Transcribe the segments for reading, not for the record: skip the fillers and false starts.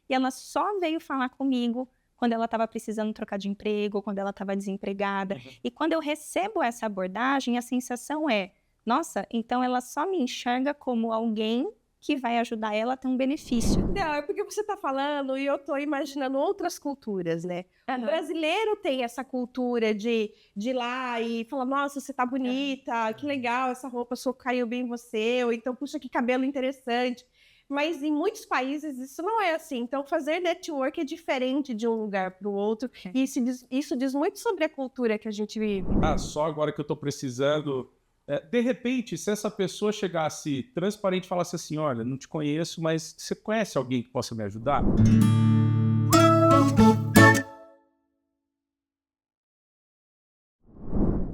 e ela só veio falar comigo quando ela estava precisando trocar de emprego, quando ela estava desempregada. E quando eu recebo essa abordagem, a sensação é, nossa, então ela só me enxerga como alguém que vai ajudar ela a ter um benefício. Não, é porque você está falando e eu estou imaginando outras culturas, né? O Aham. brasileiro tem essa cultura de ir lá e falar, nossa, você tá bonita, que legal, essa roupa sua caiu bem em você, ou então, puxa, que cabelo interessante. Mas em muitos países isso não é assim. Então, fazer network é diferente de um lugar para o outro. E isso diz muito sobre a cultura que a gente vive. Ah, só agora que eu tô precisando. De repente, se essa pessoa chegasse transparente e falasse assim: olha, não te conheço, mas você conhece alguém que possa me ajudar?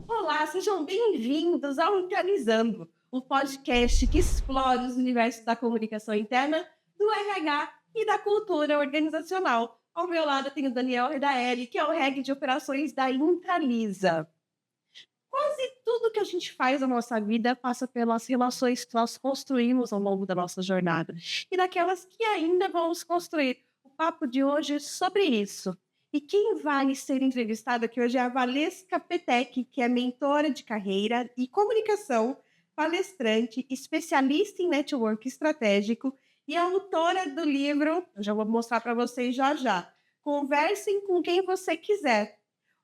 Olá, sejam bem-vindos ao Organizando, o podcast que explora os universos da comunicação interna, do RH e da cultura organizacional. Ao meu lado eu tenho o Daniel Redaeli, que é o Head de Operações da Intralisa. Quase tudo que a gente faz na nossa vida passa pelas relações que nós construímos ao longo da nossa jornada e daquelas que ainda vamos construir. O papo de hoje é sobre isso. E quem vai ser entrevistada aqui hoje é a Valesca Petec, que é mentora de carreira e comunicação, palestrante, especialista em network estratégico e autora do livro, eu já vou mostrar para vocês já já, Conversem com quem você quiser,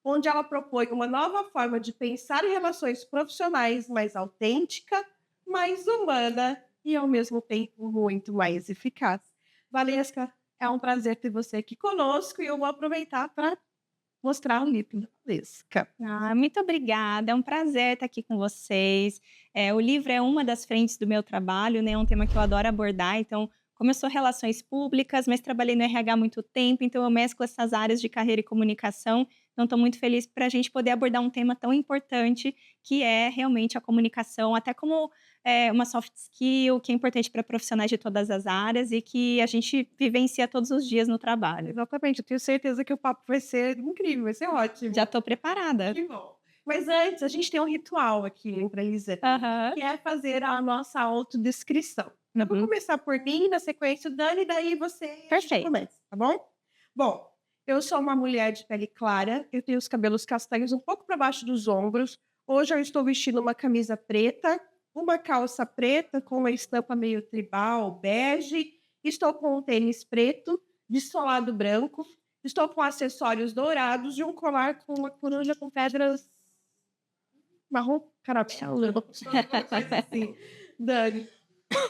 onde ela propõe uma nova forma de pensar em relações profissionais mais autêntica, mais humana e, ao mesmo tempo, muito mais eficaz. Valesca, é um prazer ter você aqui conosco e eu vou aproveitar para mostrar o livro da Valesca. Ah, muito obrigada, é um prazer estar aqui com vocês. O livro é uma das frentes do meu trabalho, né, é um tema que eu adoro abordar, então, como eu sou relações públicas, mas trabalhei no RH há muito tempo, então eu mesclo essas áreas de carreira e comunicação, então estou muito feliz para a gente poder abordar um tema tão importante, que é realmente a comunicação, até como, uma soft skill, que é importante para profissionais de todas as áreas e que a gente vivencia todos os dias no trabalho. Exatamente, eu tenho certeza que o papo vai ser incrível, vai ser ótimo. Já estou preparada. Que bom. Mas antes, a gente tem um ritual aqui entre a Elisa, Aham. que é fazer a nossa autodescrição. Eu vou Uhum. começar por mim, na sequência o Dani, daí você e a gente Perfeito. começa, tá bom? Bom, eu sou uma mulher de pele clara, eu tenho os cabelos castanhos um pouco para baixo dos ombros. Hoje eu estou vestindo uma camisa preta, uma calça preta com uma estampa meio tribal, bege. Estou com um tênis preto, de solado branco. Estou com acessórios dourados e um colar com uma coruja com pedras marrom caramelo. Assim. Dani.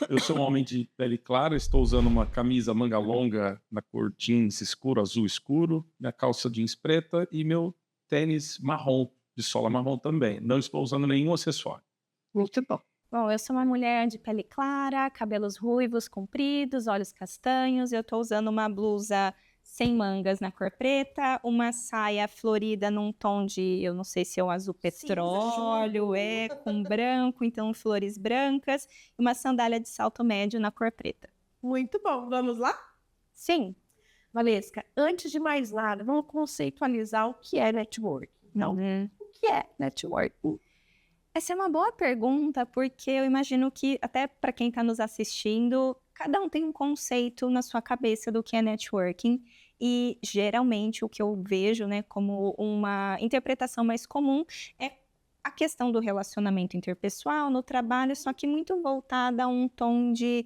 Eu sou um homem de pele clara, estou usando uma camisa manga longa na cor jeans escuro, azul escuro, minha calça jeans preta e meu tênis marrom, de sola marrom também. Não estou usando nenhum acessório. Muito bom. Bom, eu sou uma mulher de pele clara, cabelos ruivos, compridos, olhos castanhos. Eu tô usando uma blusa sem mangas na cor preta, uma saia florida num tom de, eu não sei se é o azul petróleo, com branco, então flores brancas, e uma sandália de salto médio na cor preta. Muito bom. Vamos lá? Sim. Valesca, antes de mais nada, vamos conceitualizar o que é network. Não. Uhum. O que é networking? Essa é uma boa pergunta, porque eu imagino que, até para quem está nos assistindo, cada um tem um conceito na sua cabeça do que é networking. E geralmente o que eu vejo, né, como uma interpretação mais comum é a questão do relacionamento interpessoal no trabalho, só que muito voltada a um tom de,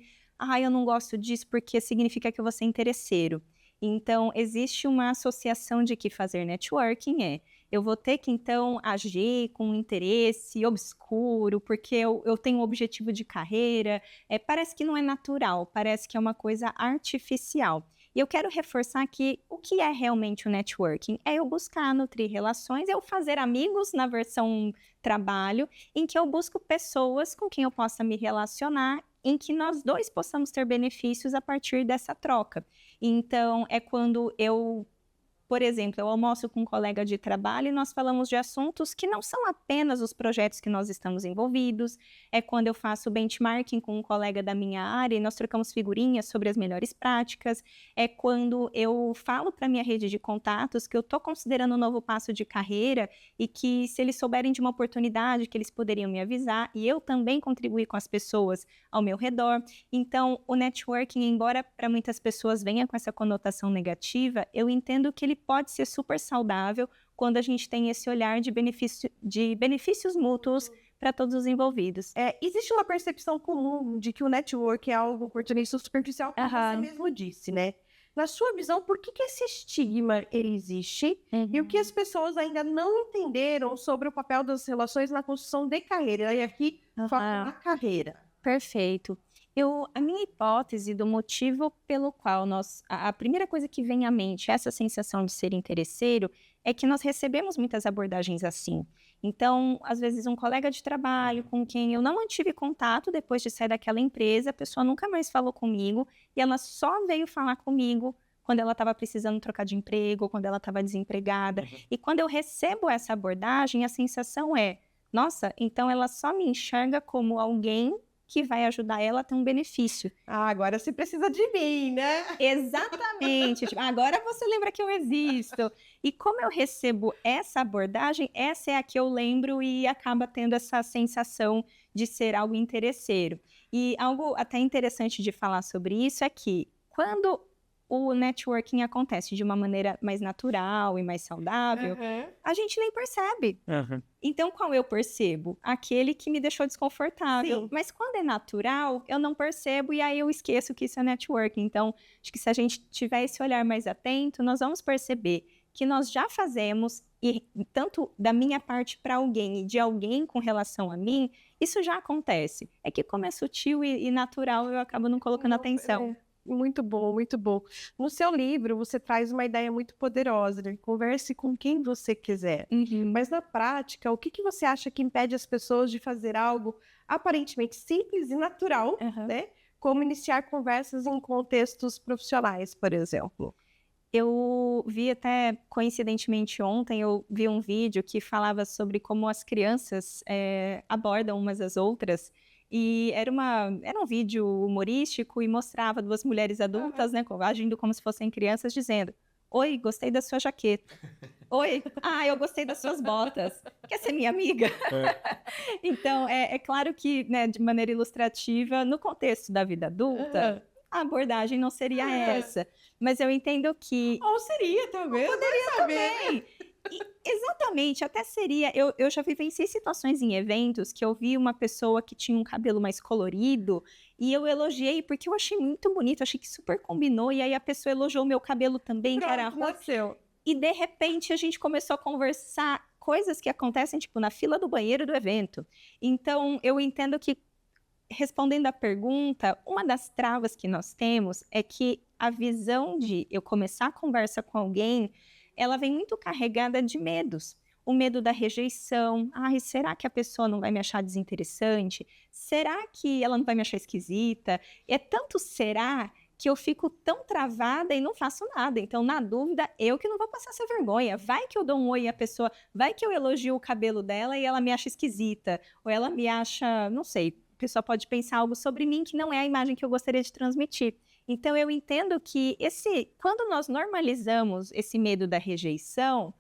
eu não gosto disso porque significa que eu vou ser interesseiro. Então, existe uma associação de que fazer networking eu vou ter que, então, agir com um interesse obscuro, porque eu tenho um objetivo de carreira. Parece que não é natural, parece que é uma coisa artificial. E eu quero reforçar que o que é realmente o networking? É eu buscar nutrir relações, eu fazer amigos na versão trabalho, em que eu busco pessoas com quem eu possa me relacionar, em que nós dois possamos ter benefícios a partir dessa troca. Então, é quando eu por exemplo, eu almoço com um colega de trabalho e nós falamos de assuntos que não são apenas os projetos que nós estamos envolvidos, é quando eu faço benchmarking com um colega da minha área e nós trocamos figurinhas sobre as melhores práticas, é quando eu falo para minha rede de contatos que eu estou considerando um novo passo de carreira e que se eles souberem de uma oportunidade que eles poderiam me avisar e eu também contribuir com as pessoas ao meu redor. Então, o networking, embora para muitas pessoas venha com essa conotação negativa, eu entendo que ele pode ser super saudável quando a gente tem esse olhar de benefícios mútuos para todos os envolvidos. Existe uma percepção comum de que o network é algo oportunista superficial, como você mesmo disse, né? Na sua visão, por que esse estigma ele existe e o que as pessoas ainda não entenderam sobre o papel das relações na construção de carreira? E aqui, foco na carreira. Perfeito. A minha hipótese do motivo pelo qual a primeira coisa que vem à mente, essa sensação de ser interesseiro, é que nós recebemos muitas abordagens assim. Então, às vezes, um colega de trabalho com quem eu não mantive contato depois de sair daquela empresa, a pessoa nunca mais falou comigo e ela só veio falar comigo quando ela estava precisando trocar de emprego, quando ela estava desempregada. E quando eu recebo essa abordagem, a sensação é, nossa, então ela só me enxerga como alguém que vai ajudar ela a ter um benefício. Agora você precisa de mim, né? Exatamente. Tipo, agora você lembra que eu existo. E como eu recebo essa abordagem, essa é a que eu lembro e acaba tendo essa sensação de ser algo interesseiro. E algo até interessante de falar sobre isso é que quando o networking acontece de uma maneira mais natural e mais saudável, a gente nem percebe. Então, qual eu percebo? Aquele que me deixou desconfortável. Sim. Mas quando é natural, eu não percebo e aí eu esqueço que isso é networking. Então, acho que se a gente tiver esse olhar mais atento, nós vamos perceber que nós já fazemos, e tanto da minha parte para alguém e de alguém com relação a mim, isso já acontece. É que como é sutil e natural, eu acabo não colocando atenção. Muito bom, muito bom. No seu livro, você traz uma ideia muito poderosa, né? Converse com quem você quiser. Mas na prática, o que você acha que impede as pessoas de fazer algo aparentemente simples e natural, né? Como iniciar conversas em contextos profissionais, por exemplo? Eu vi até, coincidentemente ontem, eu vi um vídeo que falava sobre como as crianças abordam umas às outras. E era um vídeo humorístico e mostrava duas mulheres adultas, né, agindo como se fossem crianças, dizendo: oi, gostei da sua jaqueta. Oi, eu gostei das suas botas. Quer ser minha amiga? Então, é claro que, né, de maneira ilustrativa, no contexto da vida adulta, a abordagem não seria essa. Mas eu entendo que... Ou seria, talvez. Poderia também. Exatamente, até seria... Eu já vivenciei situações em eventos que eu vi uma pessoa que tinha um cabelo mais colorido e eu elogiei porque eu achei muito bonito, achei que super combinou. E aí a pessoa elogiou o meu cabelo também, que era roxo. E de repente a gente começou a conversar coisas que acontecem, tipo, na fila do banheiro do evento. Então, eu entendo que, respondendo à pergunta, uma das travas que nós temos é que a visão de eu começar a conversa com alguém, ela vem muito carregada de medos. O medo da rejeição. Será que a pessoa não vai me achar desinteressante? Será que ela não vai me achar esquisita? É tanto será que eu fico tão travada e não faço nada. Então, na dúvida, eu que não vou passar essa vergonha. Vai que eu dou um oi à pessoa, vai que eu elogio o cabelo dela e ela me acha esquisita. Ou ela me acha, não sei, a pessoa pode pensar algo sobre mim que não é a imagem que eu gostaria de transmitir. Então, eu entendo que quando nós normalizamos esse medo da rejeição,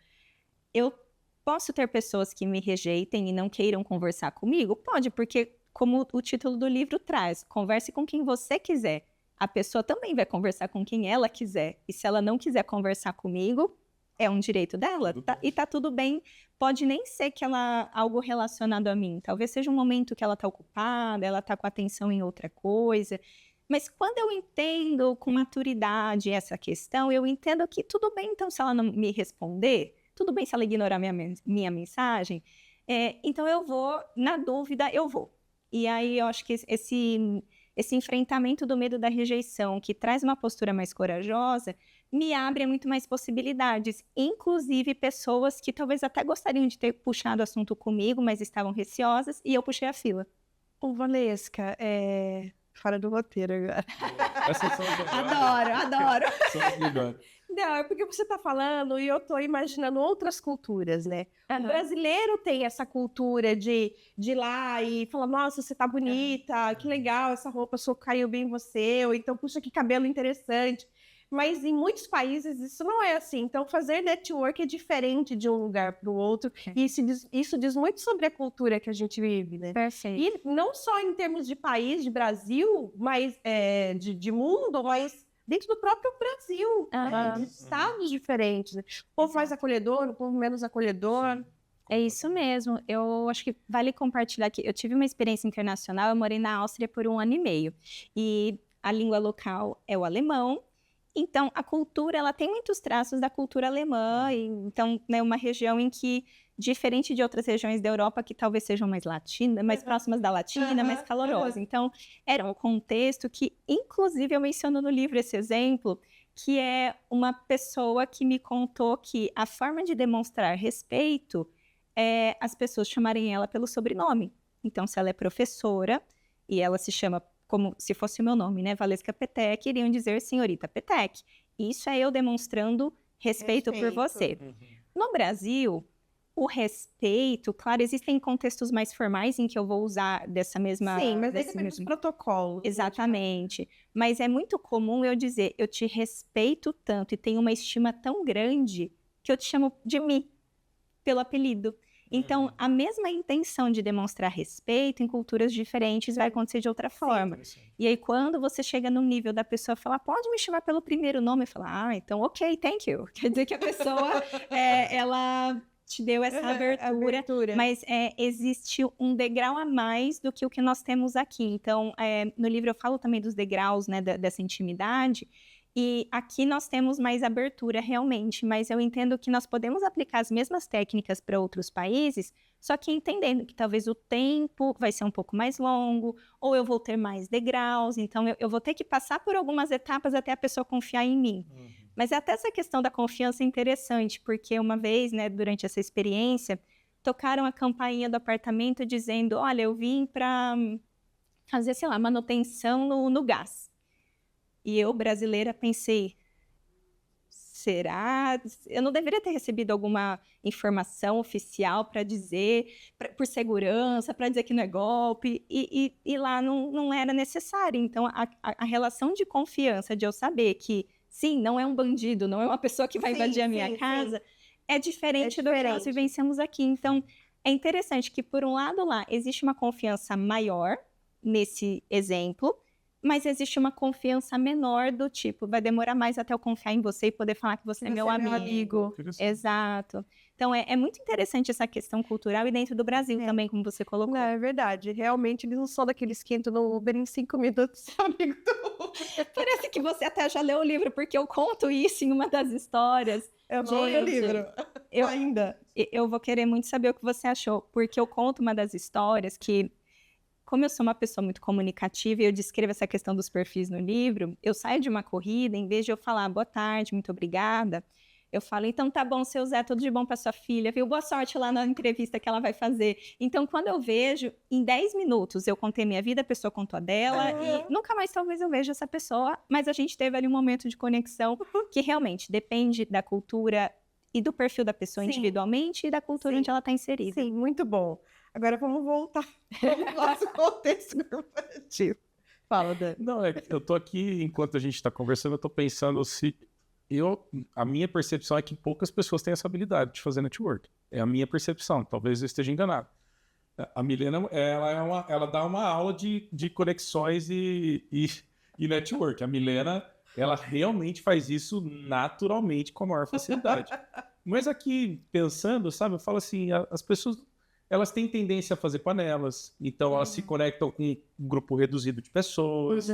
eu posso ter pessoas que me rejeitem e não queiram conversar comigo? Pode, porque como o título do livro traz, converse com quem você quiser. A pessoa também vai conversar com quem ela quiser. E se ela não quiser conversar comigo, é um direito dela. E tá tudo bem. Pode nem ser que algo relacionado a mim. Talvez seja um momento que ela tá ocupada, ela tá com atenção em outra coisa. Mas quando eu entendo com maturidade essa questão, eu entendo que tudo bem, então, se ela não me responder, tudo bem se ela ignorar minha mensagem, então eu vou, na dúvida, eu vou. E aí eu acho que esse enfrentamento do medo da rejeição, que traz uma postura mais corajosa, me abre muito mais possibilidades, inclusive pessoas que talvez até gostariam de ter puxado o assunto comigo, mas estavam receosas, e eu puxei a fila. Ô, Valesca, fora do roteiro agora. Essas são Adoro. São as melhores. Não, é porque você está falando e eu estou imaginando outras culturas, né? O brasileiro tem essa cultura de ir lá e falar, nossa, você tá bonita, que legal, essa roupa caiu bem em você, ou então, puxa, que cabelo interessante. Mas em muitos países isso não é assim. Então, fazer network é diferente de um lugar para o outro. E isso diz muito sobre a cultura que a gente vive, né? Perfeito. E não só em termos de país, de Brasil, mas de mundo, mas dentro do próprio Brasil, né? De estados diferentes. Né? O povo mais acolhedor, o povo menos acolhedor. É isso mesmo. Eu acho que vale compartilhar aqui. Eu tive uma experiência internacional, eu morei na Áustria por 1 ano e meio. E a língua local é o alemão. Então, a cultura, ela tem muitos traços da cultura alemã. Então, é uma região em que, diferente de outras regiões da Europa, que talvez sejam mais mais próximas da latina, mais calorosas. Então, era um contexto que, inclusive, eu menciono no livro esse exemplo, que é uma pessoa que me contou que a forma de demonstrar respeito é as pessoas chamarem ela pelo sobrenome. Então, se ela é professora e ela se chama como se fosse o meu nome, né? Valesca Petek, iriam dizer senhorita Petek. Isso é eu demonstrando respeito por você. No Brasil, o respeito, claro, existem contextos mais formais em que eu vou usar dessa mesma... Sim, mas aí depende dos protocolos. Exatamente. Mas é muito comum eu dizer, eu te respeito tanto e tenho uma estima tão grande que eu te chamo de Mi, pelo apelido. Então, a mesma intenção de demonstrar respeito em culturas diferentes vai acontecer de outra forma. E aí, quando você chega no nível da pessoa falar, pode me chamar pelo primeiro nome, falar, então, ok, thank you. Quer dizer que a pessoa, ela te deu essa abertura. Mas existe um degrau a mais do que o que nós temos aqui. Então, no livro eu falo também dos degraus, né, dessa intimidade. E aqui nós temos mais abertura realmente, mas eu entendo que nós podemos aplicar as mesmas técnicas para outros países, só que entendendo que talvez o tempo vai ser um pouco mais longo, ou eu vou ter mais degraus, então eu vou ter que passar por algumas etapas até a pessoa confiar em mim. Mas até essa questão da confiança é interessante, porque uma vez, né, durante essa experiência, tocaram a campainha do apartamento dizendo, olha, eu vim para fazer, sei lá, manutenção no gás. E eu, brasileira, pensei, será? Eu não deveria ter recebido alguma informação oficial para dizer, por segurança, para dizer que não é golpe, e lá não era necessário. Então, a relação de confiança, de eu saber que, sim, não é um bandido, não é uma pessoa que vai invadir a minha casa, é diferente do que nós vivenciamos aqui. Então, é interessante que, por um lado lá, existe uma confiança maior nesse exemplo, mas existe uma confiança menor do tipo, vai demorar mais até eu confiar em você e poder falar que você é meu amigo. Exato. Então, é muito interessante essa questão cultural e dentro do Brasil também, como você colocou. Não, é verdade. Realmente, eles não são daqueles que entram no Uber em 5 minutos, amigo do Uber. Parece que você até já leu o livro, porque eu conto isso em uma das histórias. Eu não li o livro ainda. Eu vou querer muito saber o que você achou, porque eu conto uma das histórias que... Como eu sou uma pessoa muito comunicativa e eu descrevo essa questão dos perfis no livro, eu saio de uma corrida, em vez de eu falar boa tarde, muito obrigada, eu falo, então tá bom, seu Zé, tudo de bom para sua filha, viu? Boa sorte lá na entrevista que ela vai fazer. Então, quando eu vejo, em 10 minutos eu contei minha vida, a pessoa contou a dela, e nunca mais talvez eu veja essa pessoa, mas a gente teve ali um momento de conexão que realmente depende da cultura e do perfil da pessoa individualmente e da cultura onde ela está inserida. Sim, muito bom. Agora vamos voltar ao nosso contexto corporativo. Fala, Dani. Não, eu tô aqui, enquanto a gente está conversando, eu tô pensando se... A minha percepção é que poucas pessoas têm essa habilidade de fazer network. É a minha percepção, talvez eu esteja enganado. A Milena, ela dá uma aula de conexões e network. A Milena, ela realmente faz isso naturalmente com a maior facilidade. Mas aqui, pensando, sabe, eu falo assim, as pessoas... Elas têm tendência a fazer panelas, então elas se conectam com um grupo reduzido de pessoas.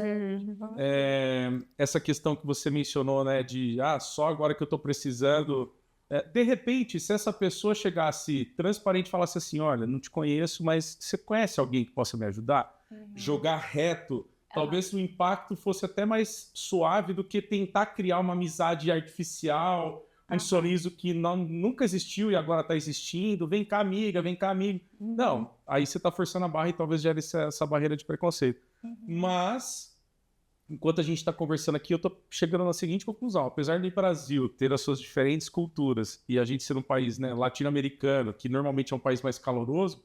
Essa questão que você mencionou, né, de só agora que eu estou precisando. De repente, se essa pessoa chegasse transparente e falasse assim, olha, não te conheço, mas você conhece alguém que possa me ajudar? Jogar reto, talvez o impacto fosse até mais suave do que tentar criar uma amizade artificial, um sorriso que nunca existiu e agora está existindo. Vem cá, amiga, vem cá, amigo. Não, aí você está forçando a barra e talvez gere essa barreira de preconceito. Mas enquanto a gente está conversando aqui, eu tô chegando na seguinte conclusão. Apesar do Brasil ter as suas diferentes culturas e a gente ser um país, né, latino-americano, que normalmente é um país mais caloroso,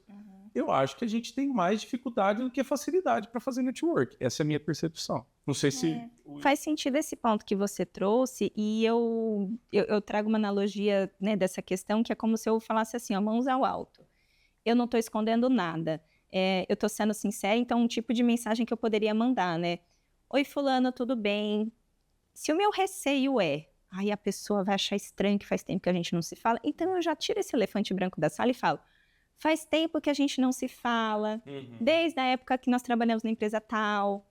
eu acho que a gente tem mais dificuldade do que facilidade para fazer network. Essa é a minha percepção. Não sei se... Faz sentido esse ponto que você trouxe, e eu trago uma analogia, né, dessa questão, que é como se eu falasse assim, ó, mãos ao alto. Eu não estou escondendo nada. Eu estou sendo sincera, então um tipo de mensagem que eu poderia mandar, né? Oi, fulano, tudo bem? Se o meu receio aí a pessoa vai achar estranho que faz tempo que a gente não se fala, então eu já tiro esse elefante branco da sala e falo, faz tempo que a gente não se fala, desde a época que nós trabalhamos na empresa tal.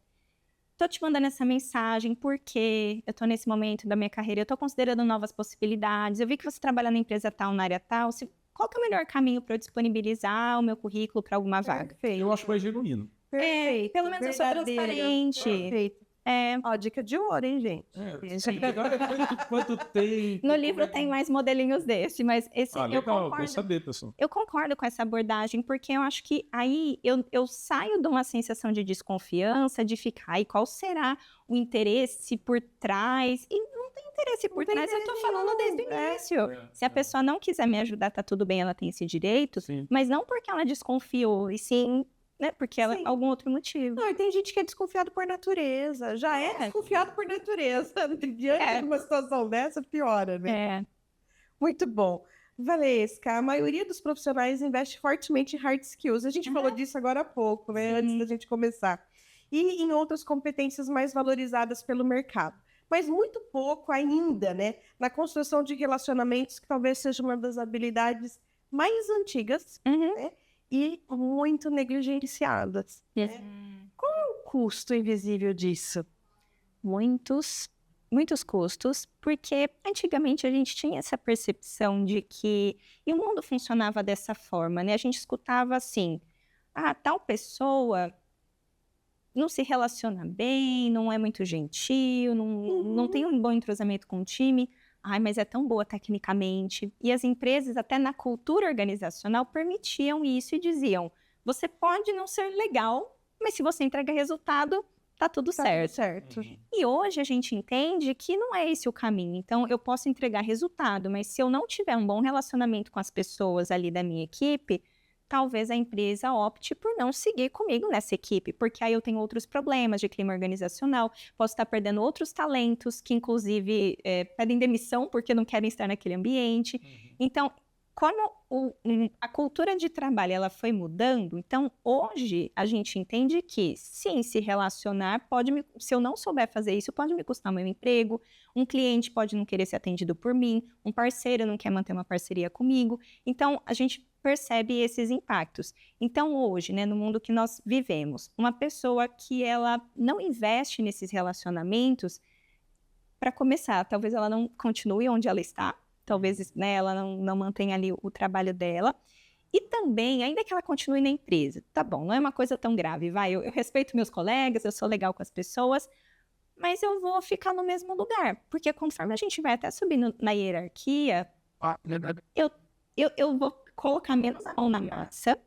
Tô te mandando essa mensagem porque eu tô nesse momento da minha carreira, eu tô considerando novas possibilidades, eu vi que você trabalha na empresa tal, na área tal, qual que é o melhor caminho para eu disponibilizar o meu currículo para alguma vaga? Eu acho mais genuíno. Perfeito. Pelo menos eu sou Verdadeiro. transparente. Perfeito. Ó, dica de ouro, hein, gente? Quanto tempo... No livro tem mais modelinhos desse, mas esse eu legal, concordo. bom saber, pessoal. Eu concordo com essa abordagem, porque eu acho que aí eu saio de uma sensação de desconfiança, de ficar, e qual será o interesse por trás? E não tem interesse por trás, eu tô falando desde o início. Se a pessoa não quiser me ajudar, tá tudo bem, ela tem esse direito, mas não porque ela desconfiou, e sim, né, porque ela algum outro motivo. Não, e tem gente que é desconfiado por natureza. Já é desconfiado por natureza. Diante de uma situação dessa, piora, né? Muito bom. Valesca, a maioria dos profissionais investe fortemente em hard skills. A gente falou disso agora há pouco, né? Antes da gente começar. E em outras competências mais valorizadas pelo mercado. Mas muito pouco ainda, né? Na construção de relacionamentos, que talvez seja uma das habilidades mais antigas, né? E muito negligenciadas. Qual é o custo invisível disso? Muitos custos, porque antigamente a gente tinha essa percepção de que e o mundo funcionava dessa forma, né? A gente escutava assim, tal pessoa não se relaciona bem, não é muito gentil, não tem um bom entrosamento com o time. Mas é tão boa tecnicamente. E as empresas, até na cultura organizacional, permitiam isso e diziam, você pode não ser legal, mas se você entrega resultado, tá tudo certo. E hoje a gente entende que não é esse o caminho. Então, eu posso entregar resultado, mas se eu não tiver um bom relacionamento com as pessoas ali da minha equipe, talvez a empresa opte por não seguir comigo nessa equipe, porque aí eu tenho outros problemas de clima organizacional, posso estar perdendo outros talentos que, inclusive, pedem demissão porque não querem estar naquele ambiente. Então, como a cultura de trabalho ela foi mudando, então hoje a gente entende que sim, se relacionar se eu não souber fazer isso, pode me custar meu emprego, um cliente pode não querer ser atendido por mim, um parceiro não quer manter uma parceria comigo, então a gente percebe esses impactos. Então hoje, né, no mundo que nós vivemos, uma pessoa que ela não investe nesses relacionamentos, para começar, talvez ela não continue onde ela está, talvez, né, ela não mantenha ali o trabalho dela. E também, ainda que ela continue na empresa, tá bom, não é uma coisa tão grave, vai, eu respeito meus colegas, eu sou legal com as pessoas, mas eu vou ficar no mesmo lugar, porque conforme a gente vai até subindo na hierarquia, eu vou colocar menos a mão na massa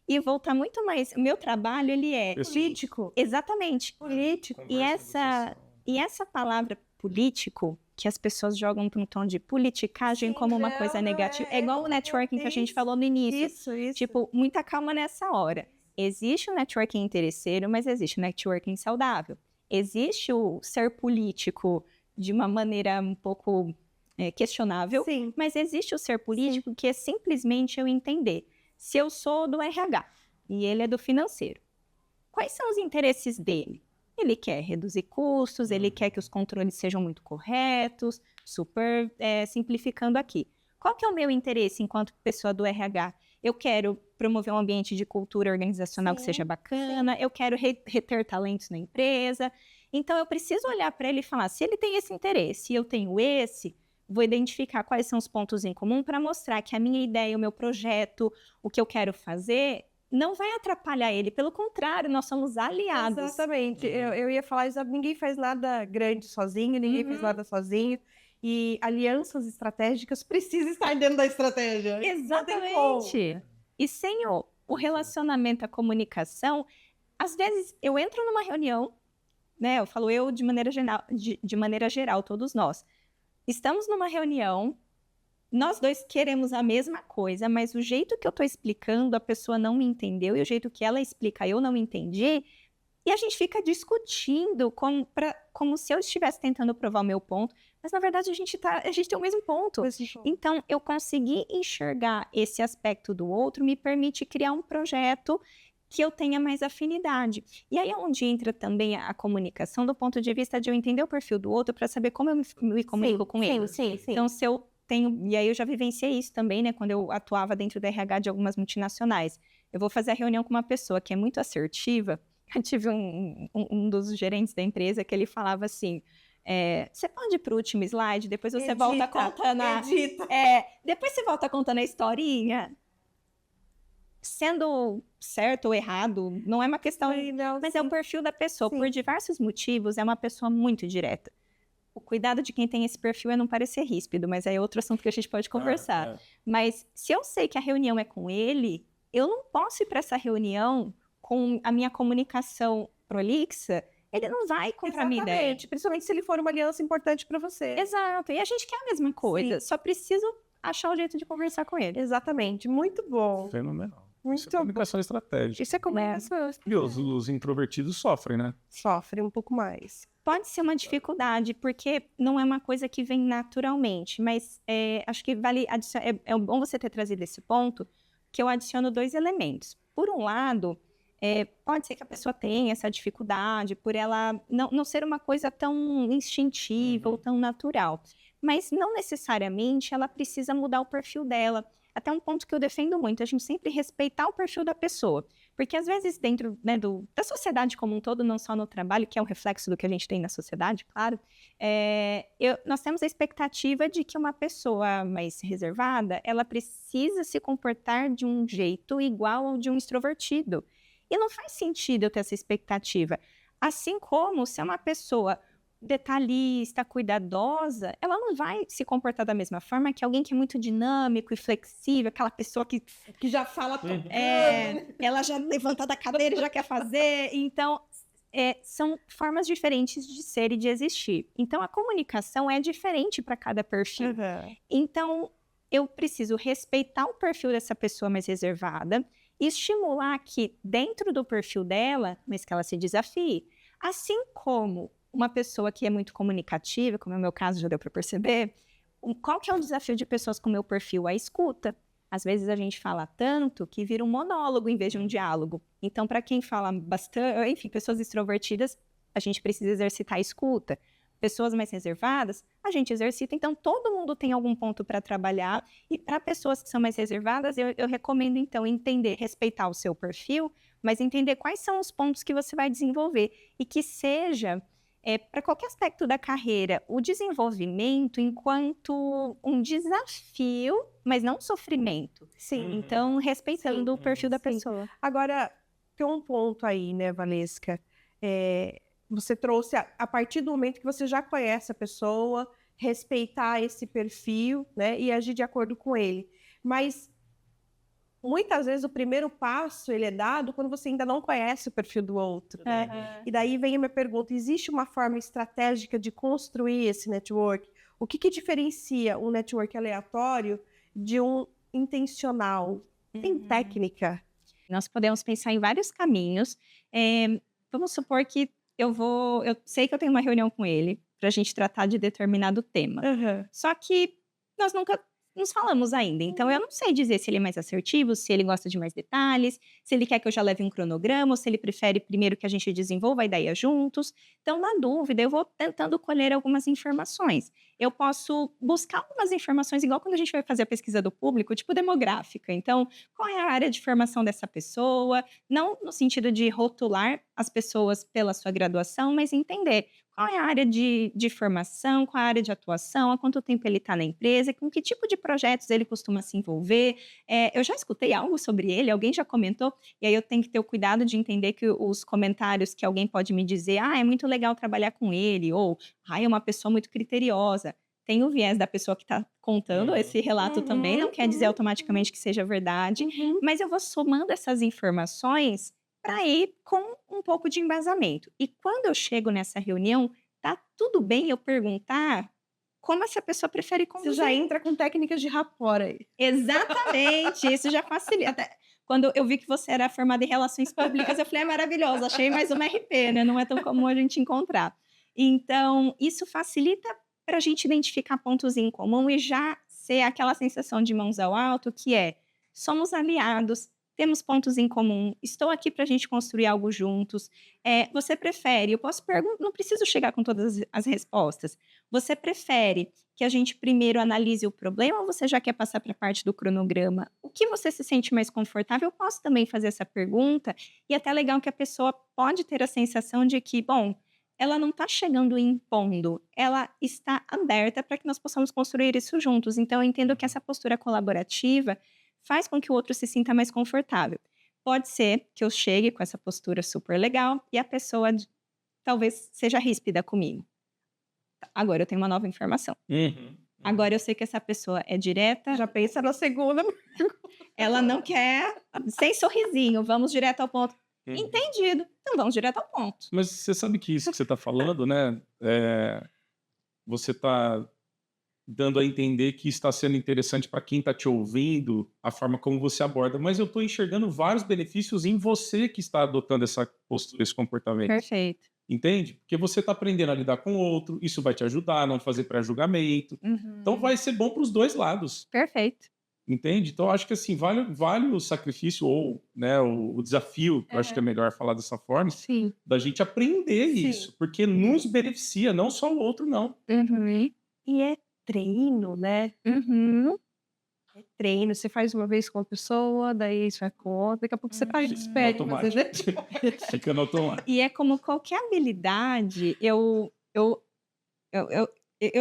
e vou estar muito mais... O meu trabalho, ele é... Político. Exatamente. Político. E essa palavra político, que as pessoas jogam para um tom de politicagem como uma coisa negativa. É igual o networking que a gente falou no início. Isso. Tipo, muita calma nessa hora. Existe o networking interesseiro, mas existe o networking saudável. Existe o ser político de uma maneira um pouco questionável, mas existe o ser político que é simplesmente eu entender. Se eu sou do RH e ele é do financeiro, quais são os interesses dele? Ele quer reduzir custos, ele quer que os controles sejam muito corretos, super simplificando aqui. Qual que é o meu interesse enquanto pessoa do RH? Eu quero promover um ambiente de cultura organizacional que seja bacana, eu quero reter talentos na empresa. Então, eu preciso olhar para ele e falar, se ele tem esse interesse e eu tenho esse, vou identificar quais são os pontos em comum para mostrar que a minha ideia, o meu projeto, o que eu quero fazer, não vai atrapalhar ele. Pelo contrário, nós somos aliados. Exatamente. Eu ia falar isso, ninguém faz nada grande sozinho, ninguém faz nada sozinho. E alianças estratégicas precisam estar dentro da estratégia. Exatamente. E sem o relacionamento, a comunicação, às vezes eu entro numa reunião, né, eu falo eu de maneira geral, todos nós. Estamos numa reunião, nós dois queremos a mesma coisa, mas o jeito que eu estou explicando, a pessoa não me entendeu, e o jeito que ela explica, eu não entendi, e a gente fica discutindo como se eu estivesse tentando provar o meu ponto, mas na verdade a gente tem o mesmo ponto. Então, eu conseguir enxergar esse aspecto do outro me permite criar um projeto que eu tenha mais afinidade. E aí é onde entra também a comunicação do ponto de vista de eu entender o perfil do outro para saber como eu me comunico com ele. Sim. Então, se eu tenho... E aí eu já vivenciei isso também, né? Quando eu atuava dentro do RH de algumas multinacionais. Eu vou fazer a reunião com uma pessoa que é muito assertiva. Eu tive um dos gerentes da empresa que ele falava assim... você pode ir para o último slide, depois você volta contando depois você volta contando a historinha. Sendo certo ou errado, não é uma questão... mas é o perfil da pessoa. Sim. Por diversos motivos, é uma pessoa muito direta. O cuidado de quem tem esse perfil é não parecer ríspido, mas é outro assunto que a gente pode conversar. Mas se eu sei que a reunião é com ele, eu não posso ir para essa reunião com a minha comunicação prolixa. Ele não vai comprar a minha ideia. Principalmente se ele for uma aliança importante para você. Exato. E a gente quer a mesma coisa. Sim. Só preciso achar o jeito de conversar com ele. Exatamente. Muito bom. Fenomenal. Isso é comunicação estratégica. Isso é comunicação. E os introvertidos sofrem, né? Sofrem um pouco mais. Pode ser uma dificuldade, porque não é uma coisa que vem naturalmente. Mas acho que vale é bom você ter trazido esse ponto, que eu adiciono 2 elementos. Por um lado... pode ser que a pessoa tenha essa dificuldade por ela não ser uma coisa tão instintiva ou tão natural. Mas não necessariamente ela precisa mudar o perfil dela. Até um ponto que eu defendo muito, a gente sempre respeitar o perfil da pessoa. Porque às vezes dentro, né, da sociedade como um todo, não só no trabalho, que é um reflexo do que a gente tem na sociedade, claro, nós temos a expectativa de que uma pessoa mais reservada, ela precisa se comportar de um jeito igual ao de um extrovertido. E não faz sentido eu ter essa expectativa. Assim como se é uma pessoa detalhista, cuidadosa, ela não vai se comportar da mesma forma que alguém que é muito dinâmico e flexível, aquela pessoa que já fala tudo. Ela já levanta da cadeira e já quer fazer. Então, são formas diferentes de ser e de existir. Então, a comunicação é diferente para cada perfil. Então, eu preciso respeitar o perfil dessa pessoa mais reservada, estimular que dentro do perfil dela, mas que ela se desafie. Assim como uma pessoa que é muito comunicativa, como é o meu caso, já deu para perceber, qual que é o desafio de pessoas com o meu perfil? A escuta. Às vezes a gente fala tanto que vira um monólogo em vez de um diálogo. Então, para quem fala bastante, enfim, pessoas extrovertidas, a gente precisa exercitar a escuta. Pessoas mais reservadas, a gente exercita. Então, todo mundo tem algum ponto para trabalhar. E para pessoas que são mais reservadas, eu recomendo, então, entender, respeitar o seu perfil, mas entender quais são os pontos que você vai desenvolver. E que seja, para qualquer aspecto da carreira, o desenvolvimento enquanto um desafio, mas não sofrimento. Sim. Então, respeitando o perfil da pessoa. Agora, tem um ponto aí, né, Valesca? Você trouxe, a partir do momento que você já conhece a pessoa, respeitar esse perfil, né, e agir de acordo com ele. Mas, muitas vezes, o primeiro passo, ele é dado quando você ainda não conhece o perfil do outro. E daí vem a minha pergunta, existe uma forma estratégica de construir esse network? O que diferencia um network aleatório de um intencional? Tem técnica? Nós podemos pensar em vários caminhos. Vamos supor que eu sei que eu tenho uma reunião com ele para a gente tratar de determinado tema. Só que nós nunca nos falamos ainda. Então, eu não sei dizer se ele é mais assertivo, se ele gosta de mais detalhes, se ele quer que eu já leve um cronograma, ou se ele prefere primeiro que a gente desenvolva a ideia juntos. Então, na dúvida, eu vou tentando colher algumas informações. Eu posso buscar algumas informações, igual quando a gente vai fazer a pesquisa do público, tipo demográfica. Então, qual é a área de formação dessa pessoa? Não no sentido de rotular as pessoas pela sua graduação, mas entender qual é a área de formação, qual é a área de atuação, há quanto tempo ele está na empresa, com que tipo de projetos ele costuma se envolver. Eu já escutei algo sobre ele, alguém já comentou, e aí eu tenho que ter o cuidado de entender que os comentários que alguém pode me dizer, é muito legal trabalhar com ele, ou, é uma pessoa muito criteriosa. Tem o viés da pessoa que está contando esse relato também, não quer dizer automaticamente que seja verdade, mas eu vou somando essas informações para ir com um pouco de embasamento. E quando eu chego nessa reunião, tá tudo bem eu perguntar como essa pessoa prefere Você já conduzir. entra com técnicas de rapport aí. Exatamente, isso já facilita. Até quando eu vi que você era formada em relações públicas, eu falei: "É maravilhoso, achei mais uma RP, né, não é tão comum a gente encontrar". Então, isso facilita para a gente identificar pontos em comum e já ser aquela sensação de mãos ao alto, que é: somos aliados, temos pontos em comum, estou aqui para a gente construir algo juntos. Você prefere, eu posso perguntar, não preciso chegar com todas as respostas. Você prefere que a gente primeiro analise o problema ou você já quer passar para a parte do cronograma? O que você se sente mais confortável? Eu posso também fazer essa pergunta e até legal que a pessoa pode ter a sensação de que, bom, ela não está chegando e impondo, ela está aberta para que nós possamos construir isso juntos. Então, eu entendo que essa postura colaborativa faz com que o outro se sinta mais confortável. Pode ser que eu chegue com essa postura super legal e a pessoa talvez seja ríspida comigo. Agora eu tenho uma nova informação. Uhum. Agora eu sei que essa pessoa é direta, Já pensa na segunda. ela não quer sem sorrisinho, vamos direto ao ponto. Uhum. Entendido, então vamos direto ao ponto. Mas você sabe que isso que você está falando, né? Você está dando a entender que está sendo interessante para quem está te ouvindo, a forma como você aborda, mas eu estou enxergando vários benefícios em você que está adotando essa postura, esse comportamento. Perfeito. Entende? Porque você está aprendendo a lidar com o outro, isso vai te ajudar a não fazer pré-julgamento. Então vai ser bom para os dois lados. Perfeito. Entende? Então, eu acho que assim, vale o sacrifício ou, né, o desafio, eu acho que é melhor falar dessa forma, Sim. da gente aprender Sim. isso, porque nos beneficia, não só o outro, não. Uhum. E é treino, né? Uhum. É treino. Você faz uma vez com uma pessoa, daí você vai com outra, daqui a pouco você tá despede. Automático. Fica no automático. E é como qualquer habilidade, eu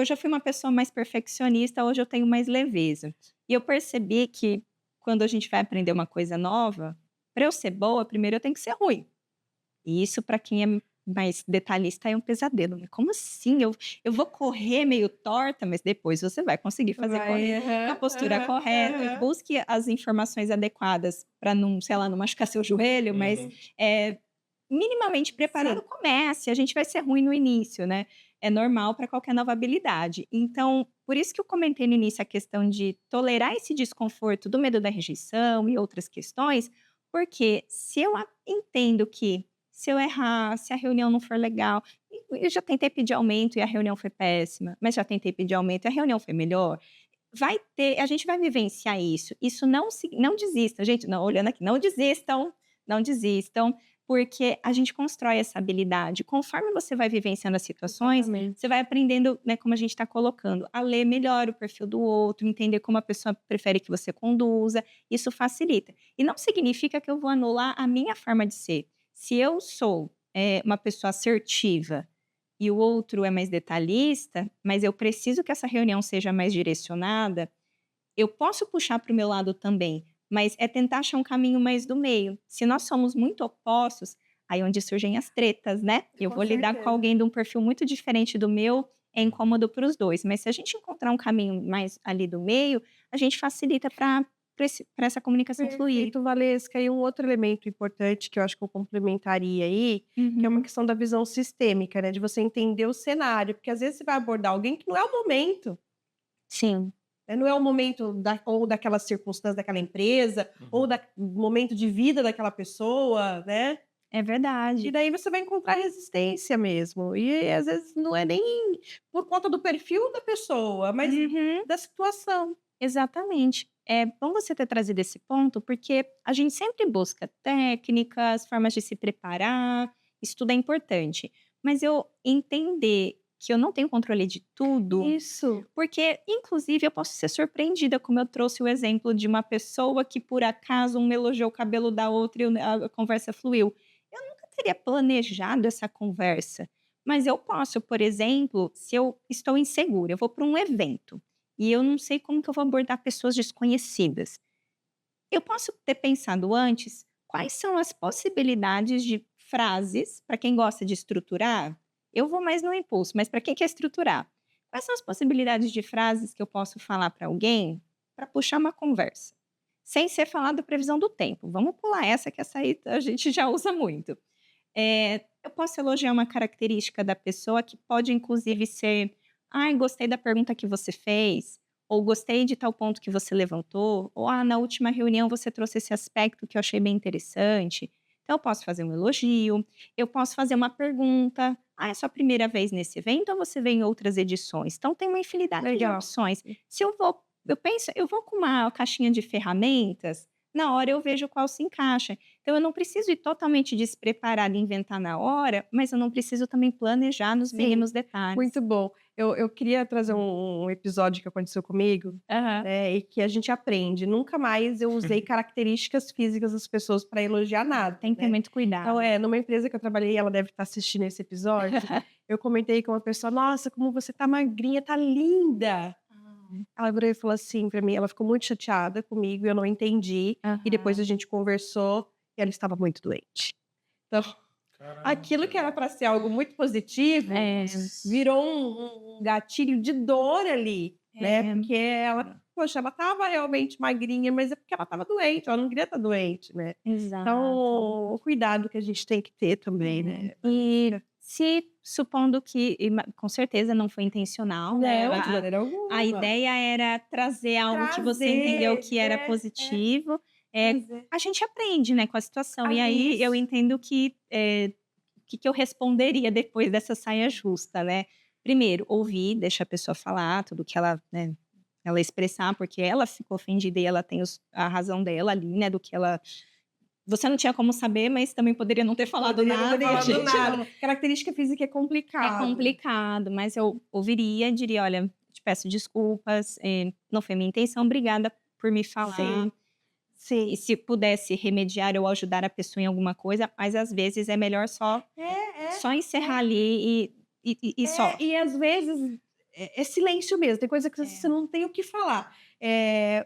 já fui uma pessoa mais perfeccionista, hoje eu tenho mais leveza. E eu percebi que quando a gente vai aprender uma coisa nova, para eu ser boa, primeiro eu tenho que ser ruim. E isso para quem é mais detalhista é um pesadelo, né? Como assim? Eu vou correr meio torta, mas depois você vai conseguir fazer correr com a postura correta. E busque as informações adequadas para não, sei lá, não machucar seu joelho, mas minimamente preparado, comece. A gente vai ser ruim no início, né? É normal para qualquer nova habilidade. Então, por isso que eu comentei no início a questão de tolerar esse desconforto do medo da rejeição e outras questões, porque se eu entendo que se eu errar, se a reunião não for legal, eu já tentei pedir aumento e a reunião foi péssima, mas já tentei pedir aumento e a reunião foi melhor. A gente vai vivenciar isso. Isso não desista, gente, não, olhando aqui, não desistam, não desistam, porque a gente constrói essa habilidade. Conforme você vai vivenciando as situações, Exatamente. você vai aprendendo, né, como a gente está colocando, a ler melhor o perfil do outro, entender como a pessoa prefere que você conduza. Isso facilita. E não significa que eu vou anular a minha forma de ser. Se eu sou uma pessoa assertiva e o outro é mais detalhista, mas eu preciso que essa reunião seja mais direcionada, eu posso puxar para o meu lado também, mas é tentar achar um caminho mais do meio. Se nós somos muito opostos, aí é onde surgem as tretas, né? Eu Com vou lidar com certeza. alguém de um perfil muito diferente do meu, é incômodo para os dois. Mas se a gente encontrar um caminho mais ali do meio, a gente facilita para essa comunicação fluir. Perfeito, Valesca. E um outro elemento importante que eu acho que eu complementaria aí, que é uma Uhum. questão da visão sistêmica, né? De você entender o cenário, porque às vezes você vai abordar alguém que não é o momento. Sim, Né? Não é o momento ou daquela circunstância daquela empresa, ou do momento de vida daquela pessoa, né? é E verdade. daí você vai encontrar resistência mesmo. E às vezes não é nem por conta do perfil da pessoa, mas Uhum. da situação. Exatamente. É bom você ter trazido esse ponto, porque a gente sempre busca técnicas, formas de se preparar, isso tudo é importante. Mas eu entender que eu não tenho controle de tudo, Isso. porque, inclusive, eu posso ser surpreendida, como eu trouxe o exemplo de uma pessoa que, por acaso, um elogiou o cabelo da outra e a conversa fluiu. Eu nunca teria planejado essa conversa, mas eu posso, por exemplo, se eu estou insegura, eu vou para um evento e eu não sei como que eu vou abordar pessoas desconhecidas. Eu posso ter pensado antes quais são as possibilidades de frases, para quem gosta de estruturar, eu vou mais no impulso, mas para quem quer estruturar, quais são as possibilidades de frases que eu posso falar para alguém para puxar uma conversa? sem ser falado previsão do tempo. Vamos pular essa, que essa aí a gente já usa muito. Eu posso elogiar uma característica da pessoa que pode, inclusive, ser: ai, gostei da pergunta que você fez, ou gostei de tal ponto que você levantou, ou na última reunião você trouxe esse aspecto que eu achei bem interessante. Então, eu posso fazer um elogio, eu posso fazer uma pergunta: ah, é sua primeira vez nesse evento ou você vem em outras edições? Então, tem uma infinidade de Legal. opções. Se eu vou com uma caixinha de ferramentas, na hora eu vejo qual se encaixa. Então eu não preciso ir totalmente despreparada e inventar na hora, mas eu não preciso também planejar nos Sim, mínimos detalhes. muito bom. Eu queria trazer um episódio que aconteceu comigo, Aham. né, e que a gente aprende. Nunca mais eu usei características físicas das pessoas para elogiar nada, Tem que ter né. muito cuidado. Então, numa empresa que eu trabalhei, ela deve estar assistindo esse episódio, eu comentei com uma pessoa: "Nossa, como você tá magrinha, tá linda". Ela virou e falou assim pra mim, ela ficou muito chateada comigo, eu não entendi, e depois a Aham. gente conversou e ela estava muito doente. Então, aquilo que era para ser algo muito positivo, É. virou um gatilho de dor ali, né, É. porque ela, poxa, ela estava realmente magrinha, mas é porque ela estava doente, ela não queria estar doente, né. Exato. Então, o cuidado que a gente tem que ter também, né. E se supondo que com certeza não foi intencional, né, Não, de maneira a alguma. ideia era trazer algo que você entendeu Trazer, que era positivo, trazer. a gente aprende, né, com a situação. E aí eu Isso. entendo que, o que eu responderia depois dessa saia justa, né. Primeiro, ouvir, deixa a pessoa falar tudo que ela, né, ela expressar, porque ela ficou ofendida e ela tem a razão dela ali, né, do que ela você não tinha como saber, mas também poderia não ter falado Poderia não ter nada e a falado gente nada. não Característica física é é complicado. complicado, mas eu ouviria e diria: "Olha, te peço desculpas, não foi minha intenção, obrigada por me falar". Sim, E sim. se pudesse remediar ou ajudar a pessoa em alguma coisa, mas às vezes é melhor só encerrar ali e só. E às vezes é silêncio mesmo, tem coisa que você É. não tem o que falar.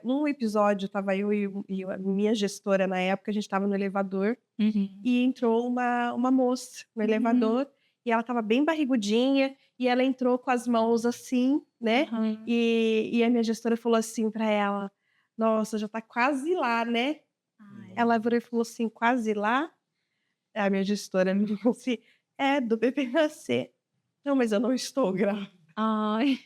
Num episódio estava eu e a minha gestora na época, a gente estava no elevador Uhum. e entrou uma moça no Uhum. elevador, e ela estava bem barrigudinha, e ela entrou com as mãos assim, né, Aham. e a minha gestora falou assim para ela: "Nossa, já tá quase lá, né?". Ai. Ela virou e falou assim: "Quase lá?". A minha gestora me falou assim: "É, do bebê nascer". "Não, mas eu não estou grávida". Ai.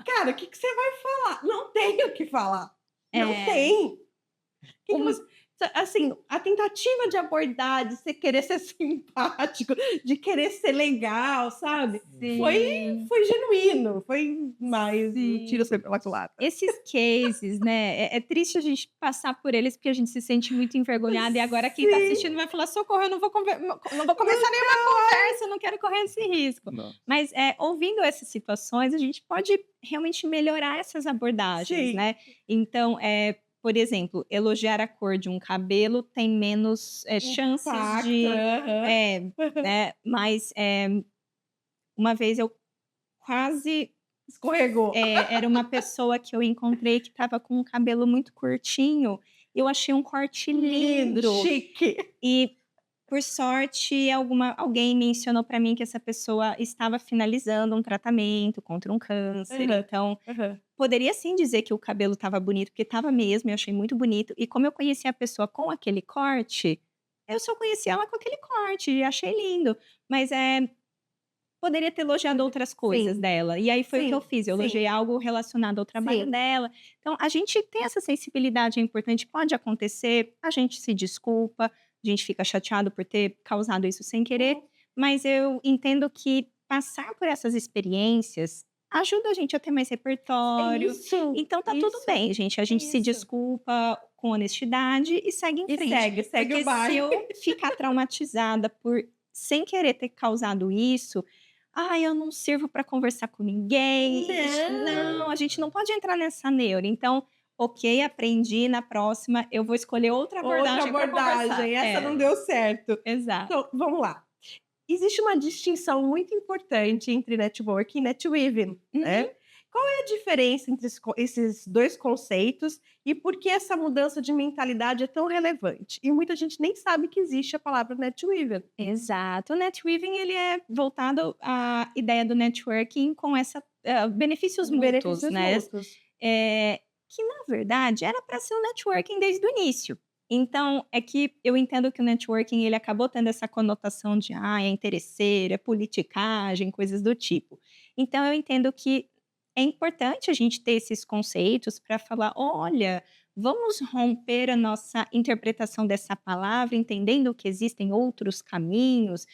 Cara, o que que você vai falar? Não tem o que falar. Não É. tem. Que Um você assim, a tentativa de abordar, de você querer ser simpático, de querer ser legal, sabe, Sim. foi genuíno, foi mais um tiro Sim. foi pela culatra. Esses cases, né, é triste a gente passar por eles, porque a gente se sente muito envergonhada e agora quem tá Sim. assistindo vai falar: "Socorro, eu não vou não vou começar nenhuma conversa, eu não quero correr esse risco". Não. Mas, ouvindo essas situações, a gente pode realmente melhorar essas abordagens, Sim. né. Então, por exemplo, elogiar a cor de um cabelo tem menos, chances Impacto, de aham. né, mas, uma vez eu quase Escorregou. era uma pessoa que eu encontrei que estava com um cabelo muito curtinho, eu achei um corte Lindo, lindo, chique. e por sorte alguém mencionou para mim que essa pessoa estava finalizando um tratamento contra um câncer, Aham, então aham. poderia sim dizer que o cabelo estava bonito, porque estava mesmo, eu achei muito bonito, e como eu conheci a pessoa com aquele corte, eu só conheci ela com aquele corte e achei lindo, mas, poderia ter elogiado outras coisas Sim, dela, e aí foi o que eu sim, fiz, eu sim, elogiei algo relacionado ao trabalho sim. dela. Então a gente tem essa sensibilidade, é importante, pode acontecer, a gente se desculpa, a gente fica chateado por ter causado isso sem querer, mas eu entendo que passar por essas experiências ajuda a gente a ter mais É repertório, isso, então tá tudo isso, bem gente, a é gente se isso. desculpa com honestidade e segue em E frente. segue o Porque se baile. eu ficar traumatizada por sem querer ter causado isso, "Ai, eu não sirvo para conversar com ninguém". Não. Não, a gente não pode entrar nessa neura. Então, ok, aprendi, na próxima eu vou escolher outra Outra abordagem para conversar. abordagem, essa não É, deu certo. exato. Então, vamos lá. Existe uma distinção muito importante entre networking e netweaving, Uhum. né. Qual é a diferença entre esses 2 conceitos e por que essa mudança de mentalidade é tão relevante? E muita gente nem sabe que existe a palavra netweaving. Exato. O netweaving ele é voltado à ideia do networking com essa benefícios mútuos, Benefícios né. mútuos. que na verdade era para ser um networking desde o início. Então, é que eu entendo que o networking ele acabou tendo essa conotação de é interesseiro, é politicagem, coisas do tipo. Então, eu entendo que é importante a gente ter esses conceitos para falar: olha, vamos romper a nossa interpretação dessa palavra, entendendo que existem outros caminhos.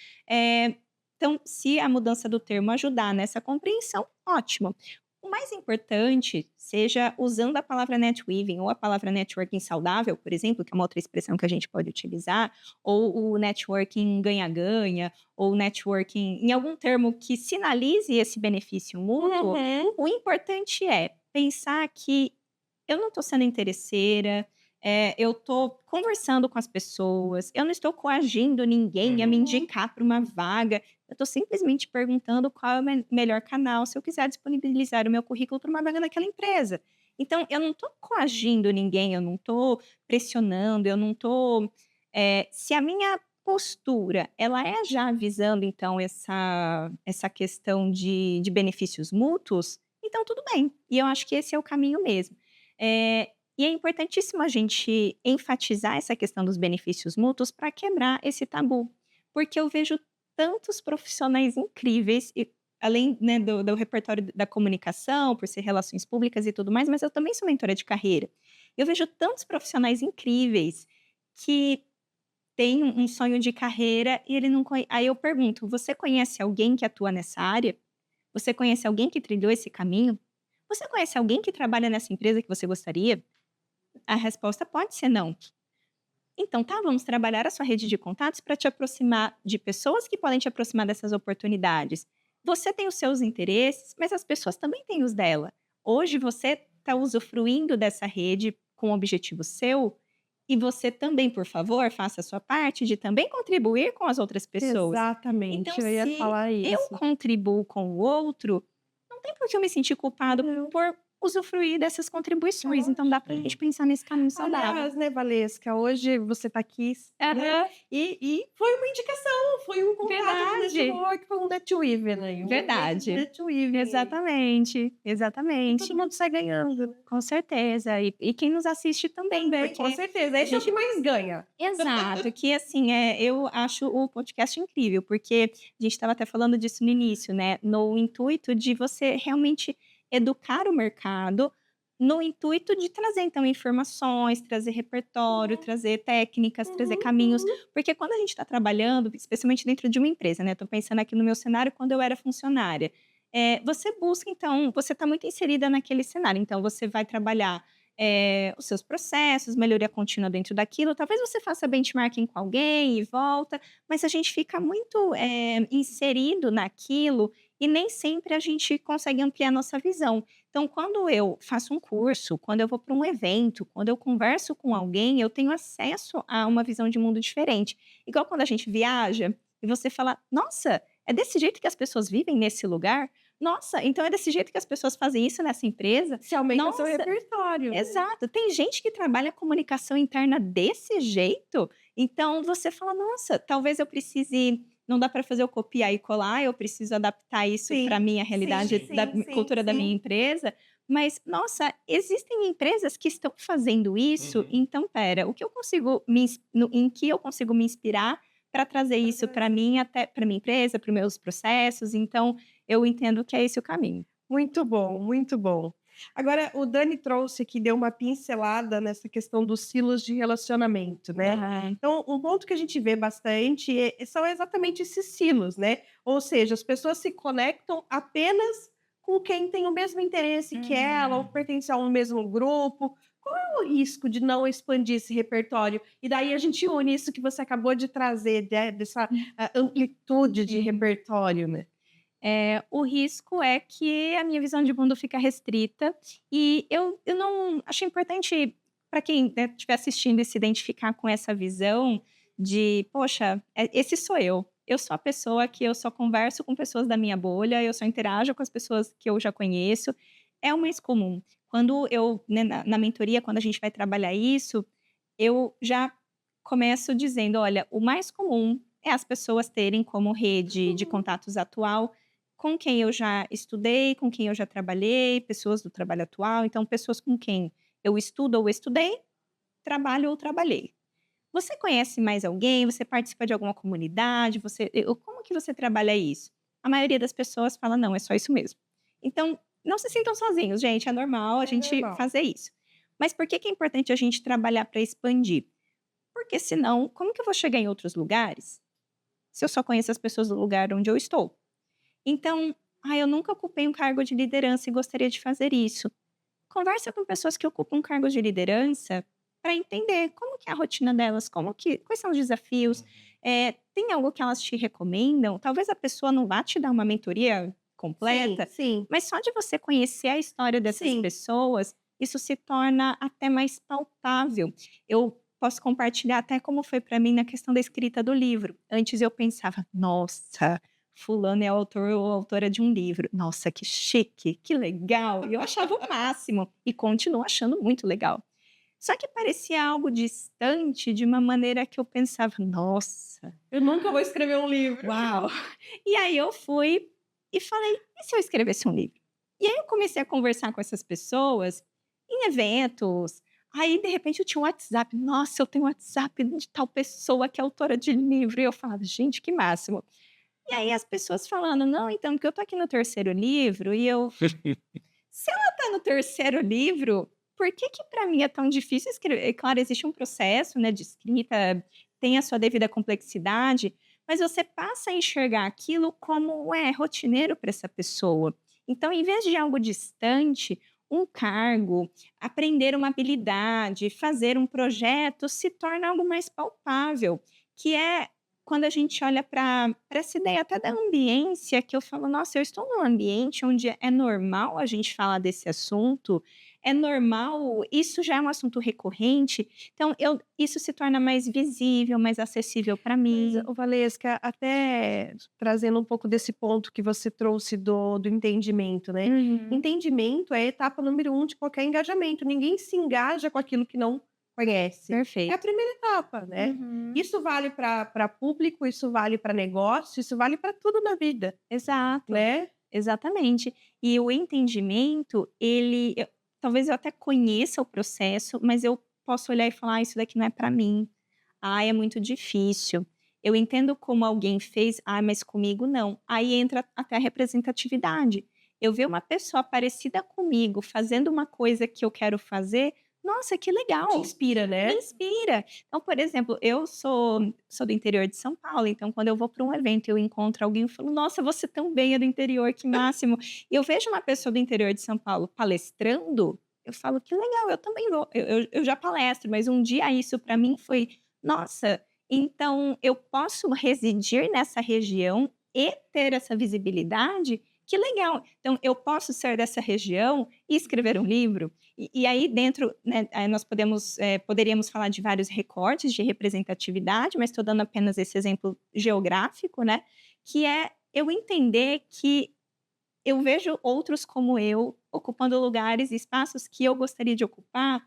Então, se a mudança do termo ajudar nessa compreensão, ótimo. O mais importante, seja usando a palavra netweaving ou a palavra networking saudável, por exemplo, que é uma outra expressão que a gente pode utilizar, ou o networking ganha-ganha, ou networking em algum termo que sinalize esse benefício mútuo, o importante é pensar que eu não estou sendo interesseira, eu estou conversando com as pessoas, eu não estou coagindo ninguém a me indicar para uma vaga, eu estou simplesmente perguntando qual é o melhor canal se eu quiser disponibilizar o meu currículo para uma vaga naquela empresa. Então, eu não estou coagindo ninguém, eu não estou pressionando, eu não estou. Se a minha postura ela é já visando então essa questão de benefícios mútuos, então tudo bem. E eu acho que esse é o caminho mesmo. E é importantíssimo a gente enfatizar essa questão dos benefícios mútuos para quebrar esse tabu. Porque eu vejo tantos profissionais incríveis, e, além né, do repertório da comunicação, por ser relações públicas e tudo mais, mas eu também sou mentora de carreira. Eu vejo tantos profissionais incríveis que têm um sonho de carreira e ele não conhece. Aí eu pergunto: você conhece alguém que atua nessa área? Você conhece alguém que trilhou esse caminho? Você conhece alguém que trabalha nessa empresa que você gostaria? A resposta pode ser não. Então, tá, vamos trabalhar a sua rede de contatos para te aproximar de pessoas que podem te aproximar dessas oportunidades. Você tem os seus interesses, mas as pessoas também têm os dela. Hoje você está usufruindo dessa rede com um objetivo seu e você também, por favor, faça a sua parte de também contribuir com as outras pessoas. Exatamente, Então, eu ia se falar eu isso. contribuo com o outro, não tem por que eu me sentir culpado Não. por usufruir dessas contribuições. Então, dá pra gente pensar nesse caminho saudável. Aliás, né, Valesca, hoje você tá aqui, né, Aham, e foi uma indicação, foi um contato de verdade. network, foi um netweaving aí, um evento de Verdade. netweaving. Exatamente, E exatamente. todo mundo sai ganhando, né? Com certeza. E quem nos assiste também, Também, com porque certeza. a Esse é o que gente mais ganha. exato, que assim, eu acho o podcast incrível, porque a gente estava até falando disso no início, né, no intuito de você realmente educar o mercado, no intuito de trazer então informações, trazer repertório, trazer técnicas, trazer caminhos, porque quando a gente está trabalhando, especialmente dentro de uma empresa, né, estou pensando aqui no meu cenário quando eu era funcionária, você busca então, você está muito inserida naquele cenário, então você vai trabalhar os seus processos, melhoria contínua dentro daquilo. Talvez você faça benchmarking com alguém e volta, mas a gente fica muito inserido naquilo e nem sempre a gente consegue ampliar nossa visão. Então, quando eu faço um curso, quando eu vou para um evento, quando eu converso com alguém, eu tenho acesso a uma visão de mundo diferente. Igual quando a gente viaja e você fala: nossa, é desse jeito que as pessoas vivem nesse lugar? Nossa, então é desse jeito que as pessoas fazem isso nessa empresa? Se aumenta o seu Nossa, repertório, né? exato. Tem gente que trabalha a comunicação interna desse jeito, então você fala: "Nossa, talvez eu precise não dá para fazer eu copiar e colar, eu preciso adaptar isso para a Sim, minha sim, realidade da sim, sim, cultura da minha sim. empresa". Mas, nossa, existem empresas que estão fazendo isso, então espera, o que eu consigo me ins no em que eu consigo me inspirar para trazer Pra isso para trazer. mim, até para minha empresa, para os meus processos, então eu entendo que é esse o caminho. Muito bom, muito bom. Agora, o Dani trouxe aqui, deu uma pincelada nessa questão dos silos de relacionamento, né? Aham. Então, um ponto que a gente vê bastante são exatamente esses silos, né? Ou seja, as pessoas se conectam apenas com quem tem o mesmo interesse que ela, ou Uhum. pertence ao mesmo grupo. Qual é o risco de não expandir esse repertório? E daí a gente une isso que você acabou de trazer, dessa amplitude de Sim. repertório, né? O risco é que a minha visão de mundo fica restrita e eu não acho importante para quem, né, estiver assistindo e se identificar com essa visão de: "Poxa, esse sou eu. Eu sou a pessoa que eu só converso com pessoas da minha bolha, eu só interajo com as pessoas que eu já conheço", é o mais comum. Quando eu, né, na mentoria, quando a gente vai trabalhar isso, eu já começo dizendo: "Olha, o mais comum é as pessoas terem como rede de contatos atual com quem eu já estudei, com quem eu já trabalhei, pessoas do trabalho atual, então pessoas com quem Eu estudo ou estudei, trabalho ou trabalhei. Você conhece mais alguém? Você participa de alguma comunidade? Como que você trabalha isso? A maioria das pessoas fala: "Não, é só isso mesmo". Então, não se sintam sozinhos, gente, é normal a É gente normal. fazer isso. Mas por que que é importante a gente trabalhar para expandir? Porque senão, como que eu vou chegar em outros lugares, se eu só conheço as pessoas do lugar onde eu estou? Então, eu nunca ocupei um cargo de liderança e gostaria de fazer isso. Conversa com pessoas que ocupam cargos de liderança para entender como que é a rotina delas, quais são os desafios, tem algo que elas te recomendam? Talvez a pessoa não vá te dar uma mentoria Sim, completa, sim, mas só de você conhecer a história dessas sim. pessoas, isso se torna até mais palpável. Eu posso compartilhar até como foi para mim na questão da escrita do livro. Antes eu pensava: "Nossa, fulano é autor ou autora de um livro. Nossa, que chique, que legal". E eu achava o máximo e continuo achando muito legal. Só que parecia algo distante de uma maneira que eu pensava: "Nossa, Eu nunca vou escrever um livro. uau". E aí eu fui e falei: "E se eu escrevesse um livro?". E aí eu comecei a conversar com essas pessoas em eventos, aí de repente eu tinha um WhatsApp: "Nossa, eu tenho um WhatsApp de tal pessoa que é autora de livro", e eu falava: "Gente, que máximo". E aí as pessoas falando: "Não, então, porque eu tô aqui no terceiro livro", e eu: "Se ela tá no terceiro livro, por que que pra mim é tão difícil escrever?". Claro, existe um processo, né, de escrita, tem a sua devida complexidade, mas você passa a enxergar aquilo como, rotineiro para essa pessoa. Então, em vez de algo distante, um cargo, aprender uma habilidade, fazer um projeto, se torna algo mais palpável, que é quando a gente olha para essa ideia até da ambiência, que eu falo: "Nossa, eu estou num ambiente onde é normal a gente falar desse assunto, é normal, isso já é um assunto recorrente", então isso se torna mais visível, mais acessível para Mas, mim. ô Valesca, até trazendo um pouco desse ponto que você trouxe do entendimento, né. Uhum. Entendimento é a etapa número 1 de qualquer engajamento, ninguém se engaja com aquilo que não conhece. É a Perfeito. primeira etapa, né. Uhum. Isso vale para público, isso vale para negócio, isso vale para tudo na vida, Exato, né. exatamente. E o entendimento, talvez eu até conheça o processo, mas eu posso olhar e falar: "Isso daqui não é para mim. É muito difícil". Eu entendo como alguém fez: mas comigo não". Aí entra até a representatividade. Eu ver uma pessoa parecida comigo fazendo uma coisa que eu quero fazer, nossa, que Te legal, inspira, me né. inspira. Então, por exemplo, eu sou do interior de São Paulo, então quando eu vou para um evento, eu encontro alguém, eu falo: "Nossa, você também é do interior, que máximo". E eu vejo uma pessoa do interior de São Paulo palestrando, eu falo: "Que legal, eu também vou". Eu já palestro, mas um dia isso para mim foi: "Nossa, então eu posso residir nessa região e ter essa visibilidade? Que legal. Então eu posso ser dessa região e escrever um livro?". E aí dentro, né, nós poderíamos falar de vários recortes de representatividade, mas estou dando apenas esse exemplo geográfico, né, que é eu entender que eu vejo outros como eu, ocupando lugares e espaços que eu gostaria de ocupar.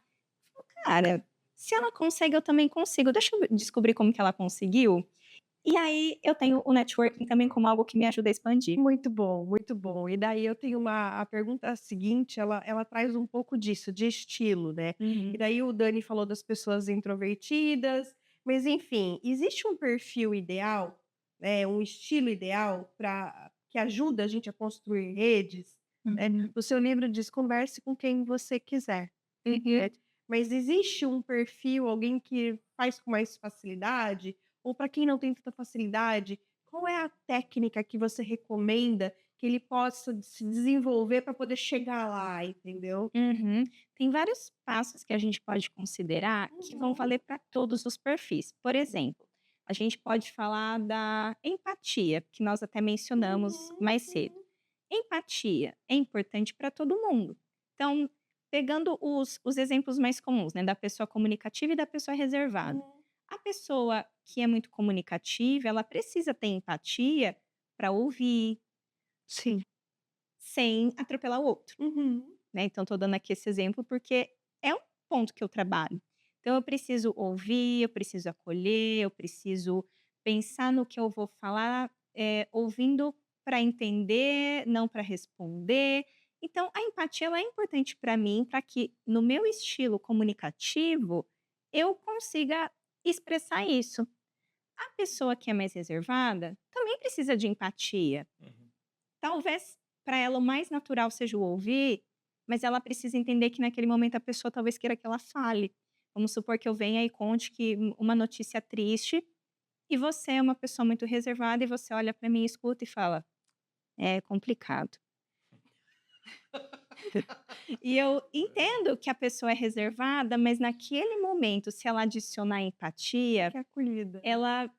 Cara, se ela consegue, eu também consigo. Deixa eu descobrir como que ela conseguiu. E aí eu tenho o networking também como algo que me ajuda a expandir. Muito bom, muito bom. E daí eu tenho a pergunta seguinte, ela traz um pouco disso, de estilo, né. E Uhum. daí o Dani falou das pessoas introvertidas, mas enfim, existe um perfil ideal, né, um estilo ideal para que ajuda a gente a construir redes, né. Uhum. O seu livro diz: "Converse com quem você quiser", Uhum. né. Mas existe um perfil, alguém que faz com mais facilidade, ou para quem não tem tanta facilidade, qual é a técnica que você recomenda que ele possa se desenvolver para poder chegar lá, entendeu? Uhum. Tem vários passos que a gente pode considerar que vão Uhum. valer para todos os perfis. Por exemplo, a gente pode falar da empatia, que nós até mencionamos Uhum, mais cedo. uhum, Empatia é importante para todo mundo. Então, pegando os exemplos mais comuns, né, da pessoa comunicativa e da pessoa reservada. uhum. A pessoa que é muito comunicativa, ela precisa ter empatia para ouvir, Sim. sem atropelar o outro. Uhum. Né, então estou dando aqui esse exemplo, porque é um ponto que eu trabalho. Então eu preciso ouvir, eu preciso acolher, eu preciso pensar no que eu vou falar, ouvindo para entender, não para responder. Então, a empatia ela é importante para mim, para que no meu estilo comunicativo eu consiga expressar isso. A pessoa que é mais reservada também precisa de empatia. Uhum. Talvez para ela o mais natural seja o ouvir, mas ela precisa entender que naquele momento a pessoa talvez queira que ela fale. Vamos supor que eu venha e conte que uma notícia triste e você é uma pessoa muito reservada e você olha para mim, escuta e fala: "É complicado". E eu entendo que a pessoa é reservada, mas naquele momento, se ela adicionar empatia, Que acolhida. ela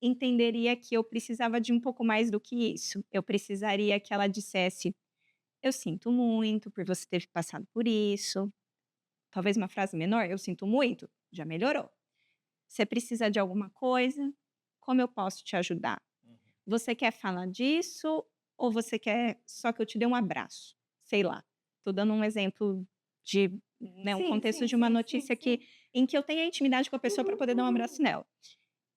entenderia que eu precisava de um pouco mais do que isso. Eu precisaria que ela dissesse: "Eu sinto muito por você ter passado por isso". Talvez uma frase menor: "Eu sinto muito", já melhorou. "Você precisa de alguma coisa? Como eu posso te ajudar? Você quer falar disso ou você quer só que eu te dê um abraço?". Sei lá, tô dando um exemplo de, né, um Sim, contexto sim, de uma sim, sim, notícia sim. em que eu tenha intimidade com a pessoa para poder dar um abraço nela.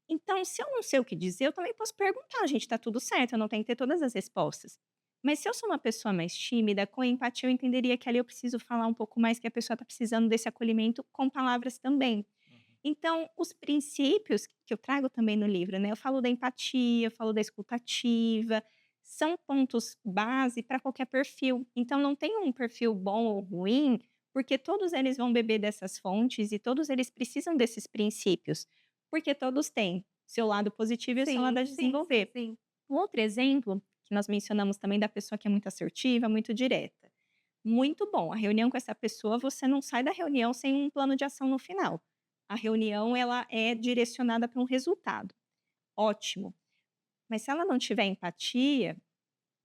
Então, se eu não sei o que dizer, eu também posso perguntar, gente, tá tudo certo, eu não tenho que ter todas as respostas. Mas se eu sou uma pessoa mais tímida, com empatia, eu entenderia que ali eu preciso falar um pouco mais, que a pessoa tá precisando desse acolhimento com palavras também. Então, os princípios que eu trago também no livro, né? Eu falo da empatia, eu falo da escutativa, são pontos base para qualquer perfil. Então, não tem um perfil bom ou ruim, porque todos eles vão beber dessas fontes e todos eles precisam desses princípios, porque todos têm seu lado positivo e o seu lado Sim, a sim, sim, desenvolver. sim. Um outro exemplo, que nós mencionamos também da pessoa que é muito assertiva, muito direta. Muito bom. A reunião com essa pessoa, você não sai da reunião sem um plano de ação no final. A reunião, ela é direcionada para um resultado. Ótimo. Mas se ela não tiver empatia,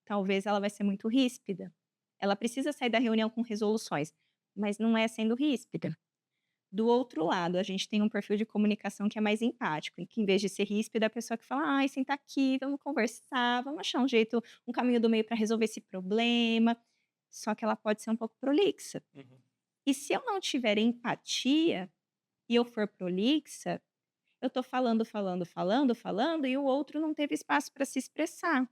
talvez ela vai ser muito ríspida. Ela precisa sair da reunião com resoluções, mas não é sendo ríspida. Do outro lado, a gente tem um perfil de comunicação que é mais empático, em que em vez de ser ríspida, a pessoa que fala: "Ai, senta aqui, vamos conversar, vamos achar um jeito, um caminho do meio para resolver esse problema". Só que ela pode ser um pouco prolixa. Uhum. E se eu não tiver empatia e eu for prolixa, eu tô falando, falando, falando, falando e o outro não teve espaço para se expressar.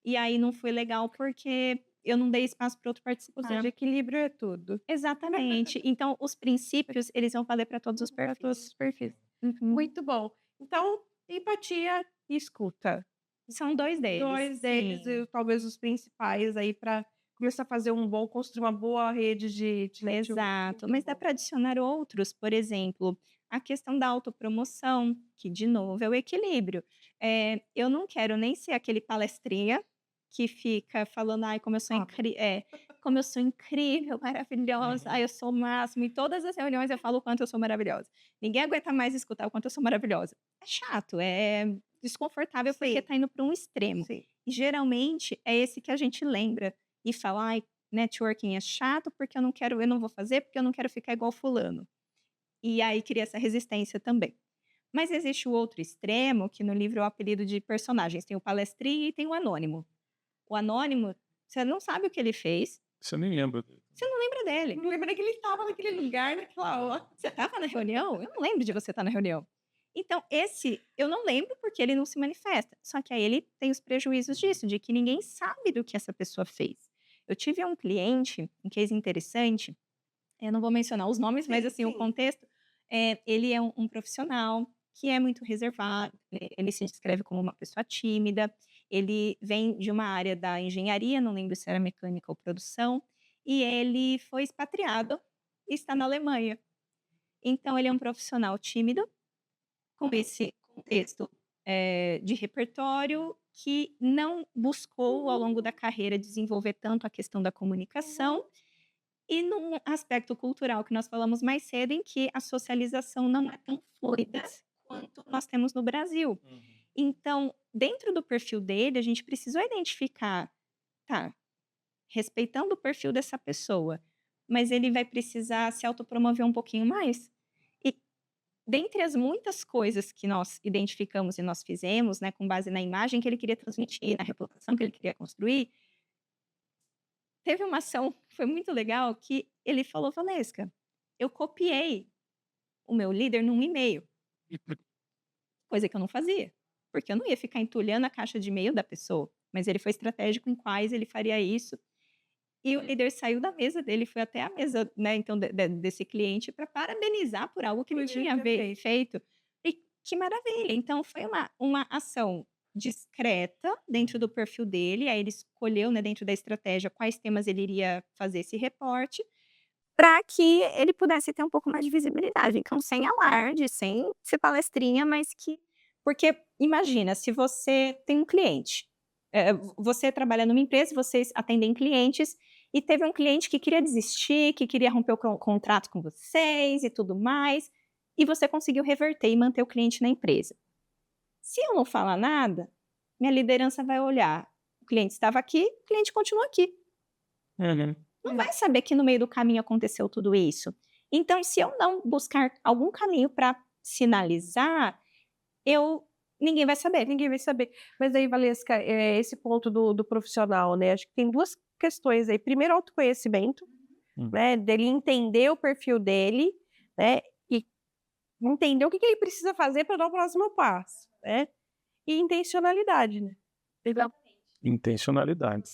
E aí não foi legal porque eu não dei espaço para outro Ou participar. seja, equilíbrio é tudo. Exatamente. Então os princípios, eles vão valer para todos os Para todos perfis. os perfis. Uhum. Muito bom. Então, empatia e escuta. São 2 deles, 2 deles, sim. e talvez os principais aí para começar a fazer construir uma boa rede de network. Exato, Muito mas dá bom. para adicionar outros, por exemplo, a questão da autopromoção, que de novo é o equilíbrio. Eu não quero nem ser aquele palestrinha que fica falando: "Ai, Ah, como eu sou incrível, maravilhosa, ai, eu sou o máximo", em todas as reuniões eu falo o quanto eu sou maravilhosa. Ninguém aguenta mais escutar o quanto eu sou maravilhosa. É chato, é desconfortável, porque sim, tá indo para um extremo. sim. E geralmente é esse que a gente lembra e fala: "Ai, networking é chato, porque eu não vou fazer, porque eu não quero ficar igual fulano". E aí cria essa resistência também. Mas existe o outro extremo, que no livro é o apelido de personagens, tem o palestrinha e tem o anônimo. O anônimo, você não sabe o que ele fez, Você nem lembra dele. você não lembra dele. Não lembra que ele estava naquele lugar naquela hora. Você estava na reunião? Eu não lembro de você estar na reunião. Então esse, eu não lembro porque ele não se manifesta, só que aí ele tem os prejuízos disso, de que ninguém sabe do que essa pessoa fez. Eu tive um cliente, um case interessante. Eu não vou mencionar os nomes, mas Sim, assim, o sim. contexto, ele é um profissional que é muito reservado, ele se descreve como uma pessoa tímida, ele vem de uma área da engenharia, não lembro se era mecânica ou produção, e ele foi expatriado e está na Alemanha. Então ele é um profissional tímido, com esse contexto, de repertório, que não buscou ao longo da carreira desenvolver tanto a questão da comunicação, e num aspecto cultural que nós falamos mais cedo, em que a socialização não é tão fluida quanto nós temos no Brasil. Uhum. Então, dentro do perfil dele, a gente precisou identificar, tá, respeitando o perfil dessa pessoa, mas ele vai precisar se autopromover um pouquinho mais. E dentre as muitas coisas que nós identificamos e nós fizemos, né, com base na imagem que ele queria transmitir, na reputação que ele queria construir, teve uma ação que foi muito legal que ele falou: "Valesca, eu copiei o meu líder num e-mail", coisa que eu não fazia, porque eu não ia ficar entulhando a caixa de e-mail da pessoa, mas ele foi estratégico em quais ele faria isso. E o líder saiu da mesa dele, foi até a mesa, né, então, desse cliente para parabenizar por algo que ele tinha feito. E que maravilha! Então foi uma ação discreta dentro do perfil dele, aí ele escolheu, né, dentro da estratégia, quais temas ele iria fazer esse reporte, para que ele pudesse ter um pouco mais de visibilidade. Então, sem alarde, sem ser palestrinha, mas que porque imagina, se você tem um cliente, você trabalha numa empresa, vocês atendem clientes, e teve um cliente que queria desistir, que queria romper o contrato com vocês e tudo mais, e você conseguiu reverter e manter o cliente na empresa. Se eu não falar nada, minha liderança vai olhar, o cliente estava aqui, o cliente continua aqui. Uhum. Não vai saber que no meio do caminho aconteceu tudo isso. Então, se eu não buscar algum caminho para sinalizar, ninguém vai saber. Ninguém vai saber. Mas aí, Valesca, esse ponto do profissional, né? Acho que tem duas questões aí. Primeiro, autoconhecimento, né? Dele entender o perfil dele, né? E entender o que ele precisa fazer para dar o próximo passo, né? E intencionalidade, né? Intencionalidade.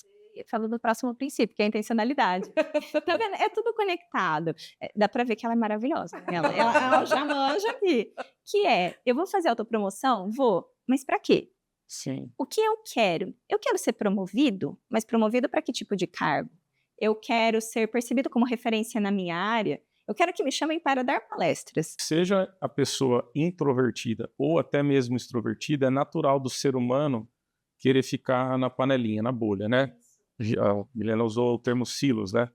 Falando do próximo princípio, que é a intencionalidade. Tá vendo? É tudo conectado. Dá para ver que ela é maravilhosa. Ela já manja aqui. Que é, eu vou fazer autopromoção? Vou. Mas para quê? Sim. O que eu quero? Eu quero ser promovido, mas promovido para que tipo de cargo? Eu quero ser percebido como referência na minha área? Eu quero que me chamem para dar palestras. Seja a pessoa introvertida ou até mesmo extrovertida, é natural do ser humano querer ficar na panelinha, na bolha, né? A Milena usou o termo silos, né?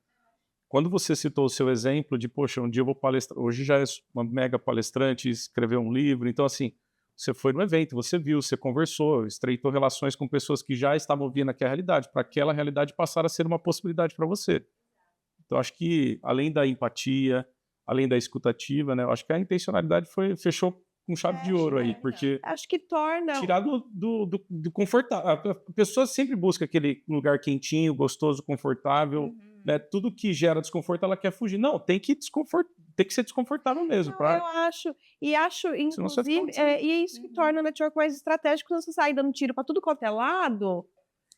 Quando você citou o seu exemplo de, poxa, um dia eu vou palestrar, hoje já é uma mega palestrante, escreveu um livro, então assim, você foi no evento, você viu, você conversou, estreitou relações com pessoas que já estavam vivendo aquela realidade, para aquela realidade passar a ser uma possibilidade para você. Então acho que, além da empatia, além da escutativa, né, eu acho que a intencionalidade fechou com chave de ouro aí, porque Acho que torna... tirar do confortável. A pessoa sempre busca aquele lugar quentinho, gostoso, confortável, né? Tudo que gera desconforto, ela quer fugir. Não, tem que ser desconfortável mesmo. Não, eu acho, Senão você vai inclusive, ficar e é isso que torna o network mais estratégico, quando você sai dando tiro para tudo quanto é lado,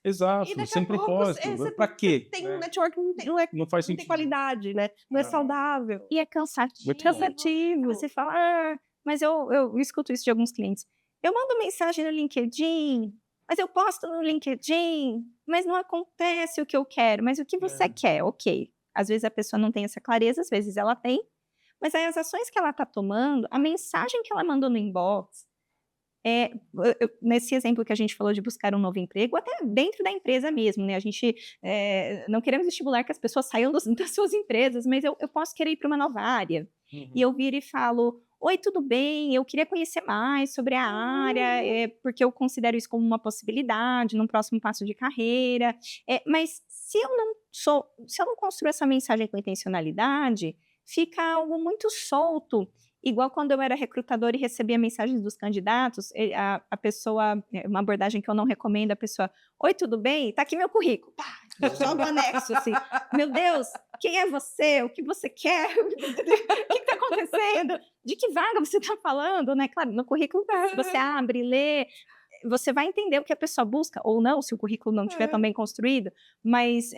e Exato, daqui sem a pouco propósito. Pra quê? tem né? um network que Não faz não tem sentido. qualidade, né? Não é saudável. E é cansativo. Muito Cansativo. Você fala, mas eu escuto isso de alguns clientes. Eu mando mensagem no LinkedIn, mas eu posto no LinkedIn, mas não acontece o que eu quero. Mas o que você quer? Ok. Às vezes a pessoa não tem essa clareza, às vezes ela tem, mas aí as ações que ela está tomando, a mensagem que ela mandou no inbox, nesse exemplo que a gente falou de buscar um novo emprego, até dentro da empresa mesmo, né? A gente não queremos estimular que as pessoas saiam das suas empresas, mas eu posso querer ir para uma nova área. E eu viro e falo, oi, tudo bem? Eu queria conhecer mais sobre a área, porque eu considero isso como uma possibilidade num próximo passo de carreira. Mas se eu não construo essa mensagem com intencionalidade, fica algo muito solto. Igual quando eu era recrutadora e recebia mensagens dos candidatos, a pessoa, uma abordagem que eu não recomendo, a pessoa, oi, tudo bem? Tá aqui meu currículo. Pá, joga o anexo, assim. Meu Deus, quem é você? O que você quer? O que está acontecendo? De que vaga você está falando? Né? Claro, no currículo, você abre, lê, você vai entender o que a pessoa busca, ou não, se o currículo não estiver tão bem construído, mas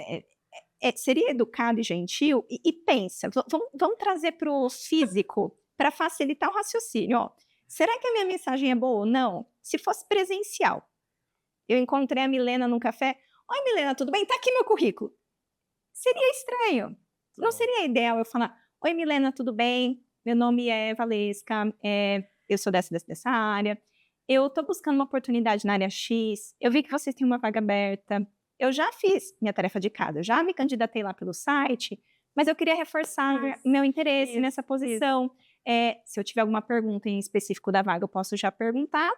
seria educado e gentil, e pensa, vamos trazer para o físico, para facilitar o raciocínio. Ó, será que a minha mensagem é boa ou não? Se fosse presencial, eu encontrei a Milena num café, oi Milena, tudo bem? Tá aqui meu currículo. Seria estranho. Não seria ideal eu falar, oi Milena, tudo bem? Meu nome é Valesca, eu sou dessa área, eu estou buscando uma oportunidade na área X, eu vi que vocês têm uma vaga aberta, eu já fiz minha tarefa de casa, já me candidatei lá pelo site, mas eu queria reforçar meu interesse nessa posição. Se eu tiver alguma pergunta em específico da vaga, eu posso já perguntar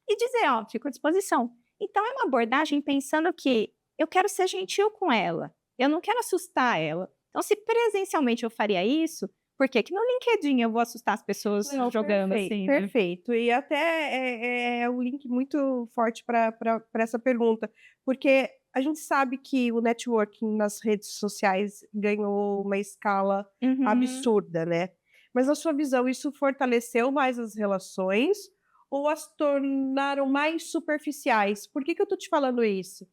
e dizer, ó, fico à disposição. Então, é uma abordagem pensando que eu quero ser gentil com ela, eu não quero assustar ela. Então, se presencialmente eu faria isso, por que no LinkedIn eu vou assustar as pessoas jogando assim? Perfeito. E até é um link muito forte para essa pergunta, porque a gente sabe que o networking nas redes sociais ganhou uma escala absurda, né? Mas, na sua visão, isso fortaleceu mais as relações ou as tornaram mais superficiais? Por que eu tô te falando isso?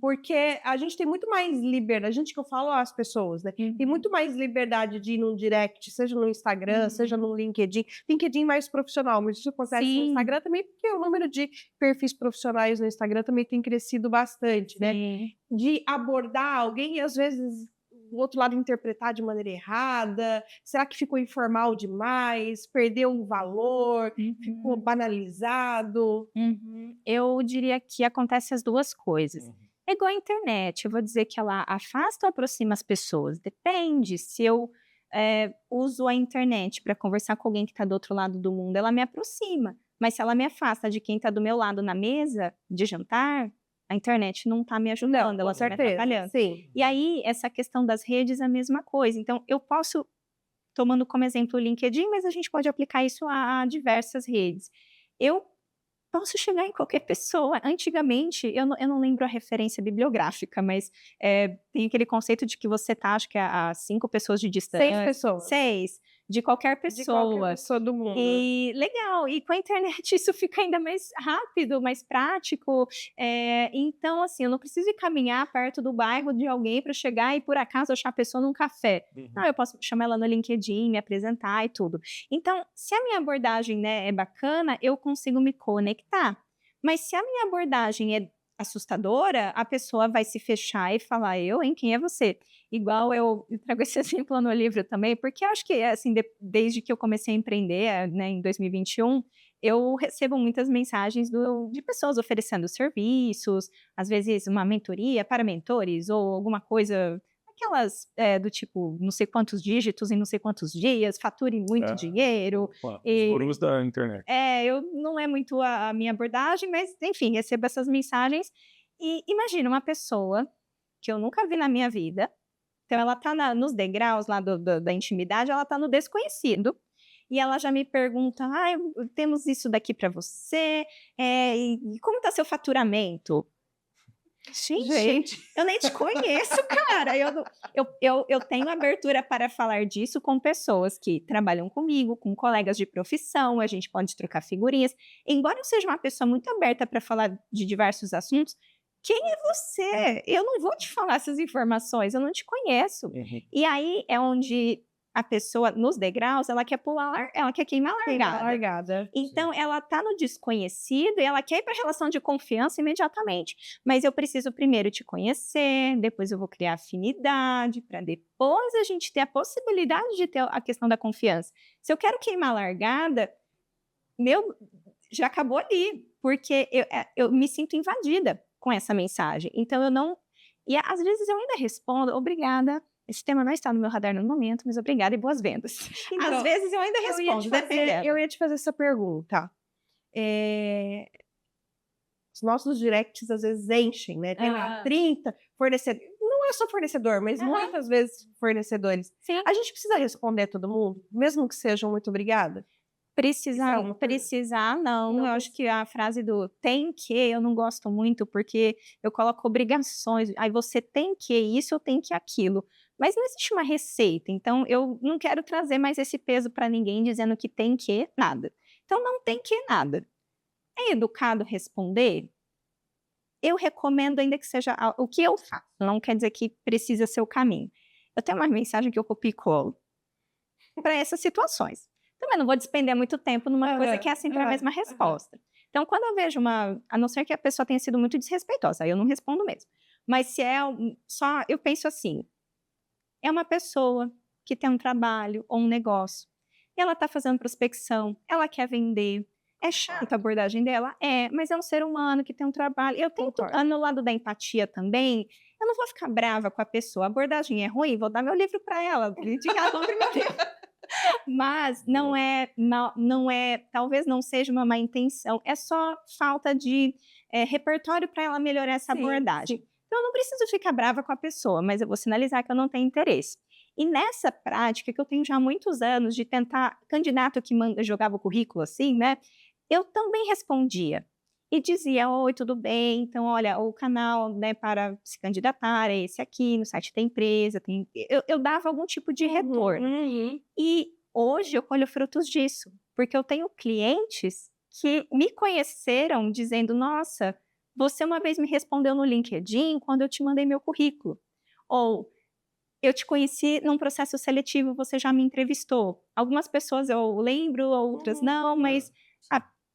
Porque a gente tem muito mais liberdade, a gente que eu falo as pessoas, né? Tem muito mais liberdade de ir num direct, seja no Instagram, seja no LinkedIn. LinkedIn mais profissional, mas isso acontece no Sim. Instagram também, porque o número de perfis profissionais no Instagram também tem crescido bastante, né? Sim. De abordar alguém e às vezes o outro lado interpretar de maneira errada. Será que ficou informal demais? Perdeu o valor? Ficou banalizado? Eu diria que acontece as duas coisas. É igual a internet, eu vou dizer que ela afasta ou aproxima as pessoas? Depende, se eu uso a internet para conversar com alguém que está do outro lado do mundo, ela me aproxima. Mas se ela me afasta de quem está do meu lado na mesa de jantar, a internet não está me ajudando, ela Com está me certeza, atrapalhando. sim. E aí, essa questão das redes é a mesma coisa. Então, eu posso, tomando como exemplo o LinkedIn, mas a gente pode aplicar isso a diversas redes. Eu posso chegar em qualquer pessoa. Antigamente, eu não lembro a referência bibliográfica, mas tem aquele conceito de que você tá, acho que a 5 pessoas de 6 distância. pessoas. 6, de qualquer De qualquer pessoa. pessoa do mundo. E legal, e com a internet isso fica ainda mais rápido, mais prático. Então, assim, eu não preciso ir caminhar perto do bairro de alguém para chegar e por acaso achar a pessoa num café. Não, eu posso chamar ela no LinkedIn, me apresentar e tudo. Então, se a minha abordagem, né, é bacana, eu consigo me conectar. Mas se a minha abordagem é assustadora, a pessoa vai se fechar e falar, eu, hein, quem é você? Igual eu trago esse exemplo no livro também, porque eu acho que, assim, desde que eu comecei a empreender, né, em 2021, eu recebo muitas mensagens de pessoas oferecendo serviços, às vezes uma mentoria para mentores ou alguma coisa, aquelas do tipo, não sei quantos dígitos em não sei quantos dias, fature muito dinheiro. Os gurus da internet. Não é muito a minha abordagem, mas enfim, recebo essas mensagens e imagina uma pessoa que eu nunca vi na minha vida, então ela tá nos degraus lá da intimidade, ela tá no desconhecido, e ela já me pergunta, temos isso daqui para você, e como tá seu faturamento? Gente, eu nem te conheço, cara. Eu tenho abertura para falar disso com pessoas que trabalham comigo, com colegas de profissão, a gente pode trocar figurinhas. Embora eu seja uma pessoa muito aberta para falar de diversos assuntos, quem é você? Eu não vou te falar essas informações, eu não te conheço. E aí é onde a pessoa, nos degraus, ela quer pular, ela quer queimar a largada. Então, ela está no desconhecido e ela quer ir para a relação de confiança imediatamente. Mas eu preciso primeiro te conhecer, depois eu vou criar afinidade, para depois a gente ter a possibilidade de ter a questão da confiança. Se eu quero queimar a largada, já acabou ali, porque eu me sinto invadida com essa mensagem. Então, eu não... E às vezes eu ainda respondo, obrigada. Esse tema não está no meu radar no momento, mas obrigada e boas vendas. Então, às vezes eu ainda respondo, dependendo. Eu ia te fazer essa pergunta. Os nossos directs às vezes enchem, né? Tem lá 30 fornecedores. Não é só fornecedor, mas muitas vezes fornecedores. Sim. A gente precisa responder todo mundo, mesmo que sejam muito obrigada? Precisar, não. Eu acho que a frase do tem que, eu não gosto muito, porque eu coloco obrigações. Aí você tem que isso, eu tenho que aquilo. Mas não existe uma receita, então eu não quero trazer mais esse peso para ninguém dizendo que tem que nada. Então não tem que nada. É educado responder? Eu recomendo ainda que seja o que eu faço, não quer dizer que precisa ser o caminho. Eu tenho uma mensagem que eu copio e colo para essas situações. Também não vou despender muito tempo numa coisa que é sempre a mesma resposta. Então, quando eu vejo a não ser que a pessoa tenha sido muito desrespeitosa, aí eu não respondo mesmo. Mas se é só, eu penso assim, é uma pessoa que tem um trabalho ou um negócio, e ela está fazendo prospecção, ela quer vender, é chata a abordagem dela? Mas é um ser humano que tem um trabalho. Eu tento, no lado da empatia também, eu não vou ficar brava com a pessoa, a abordagem é ruim, vou dar meu livro para ela, diga que ela compre meu livro. Mas não é, talvez não seja uma má intenção, é só falta de repertório para ela melhorar essa abordagem. Sim. Então, eu não preciso ficar brava com a pessoa, mas eu vou sinalizar que eu não tenho interesse. E nessa prática, que eu tenho já há muitos anos de tentar, candidato que jogava o currículo assim, né? Eu também respondia. E dizia, oi, tudo bem? Então, olha, o canal, né, para se candidatar é esse aqui, no site da empresa. Eu dava algum tipo de retorno. E hoje eu colho frutos disso, porque eu tenho clientes que me conheceram dizendo, nossa, você uma vez me respondeu no LinkedIn quando eu te mandei meu currículo. Ou, eu te conheci num processo seletivo, você já me entrevistou. Algumas pessoas eu lembro, outras não, mas...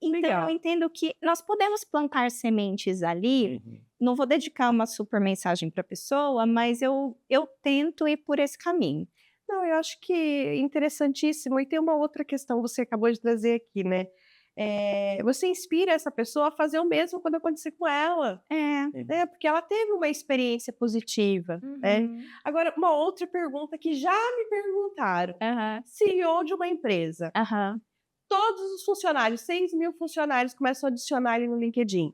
então, Legal. eu entendo que nós podemos plantar sementes ali. Não vou dedicar uma super mensagem para a pessoa, mas eu tento ir por esse caminho. Não, eu acho que interessantíssimo. E tem uma outra questão que você acabou de trazer aqui, né? Você inspira essa pessoa a fazer o mesmo quando acontecer com ela, né? Porque ela teve uma experiência positiva, né? Agora, uma outra pergunta que já me perguntaram. CEO de uma empresa. Todos os funcionários, 6.000 funcionários, começam a adicionar ele no LinkedIn.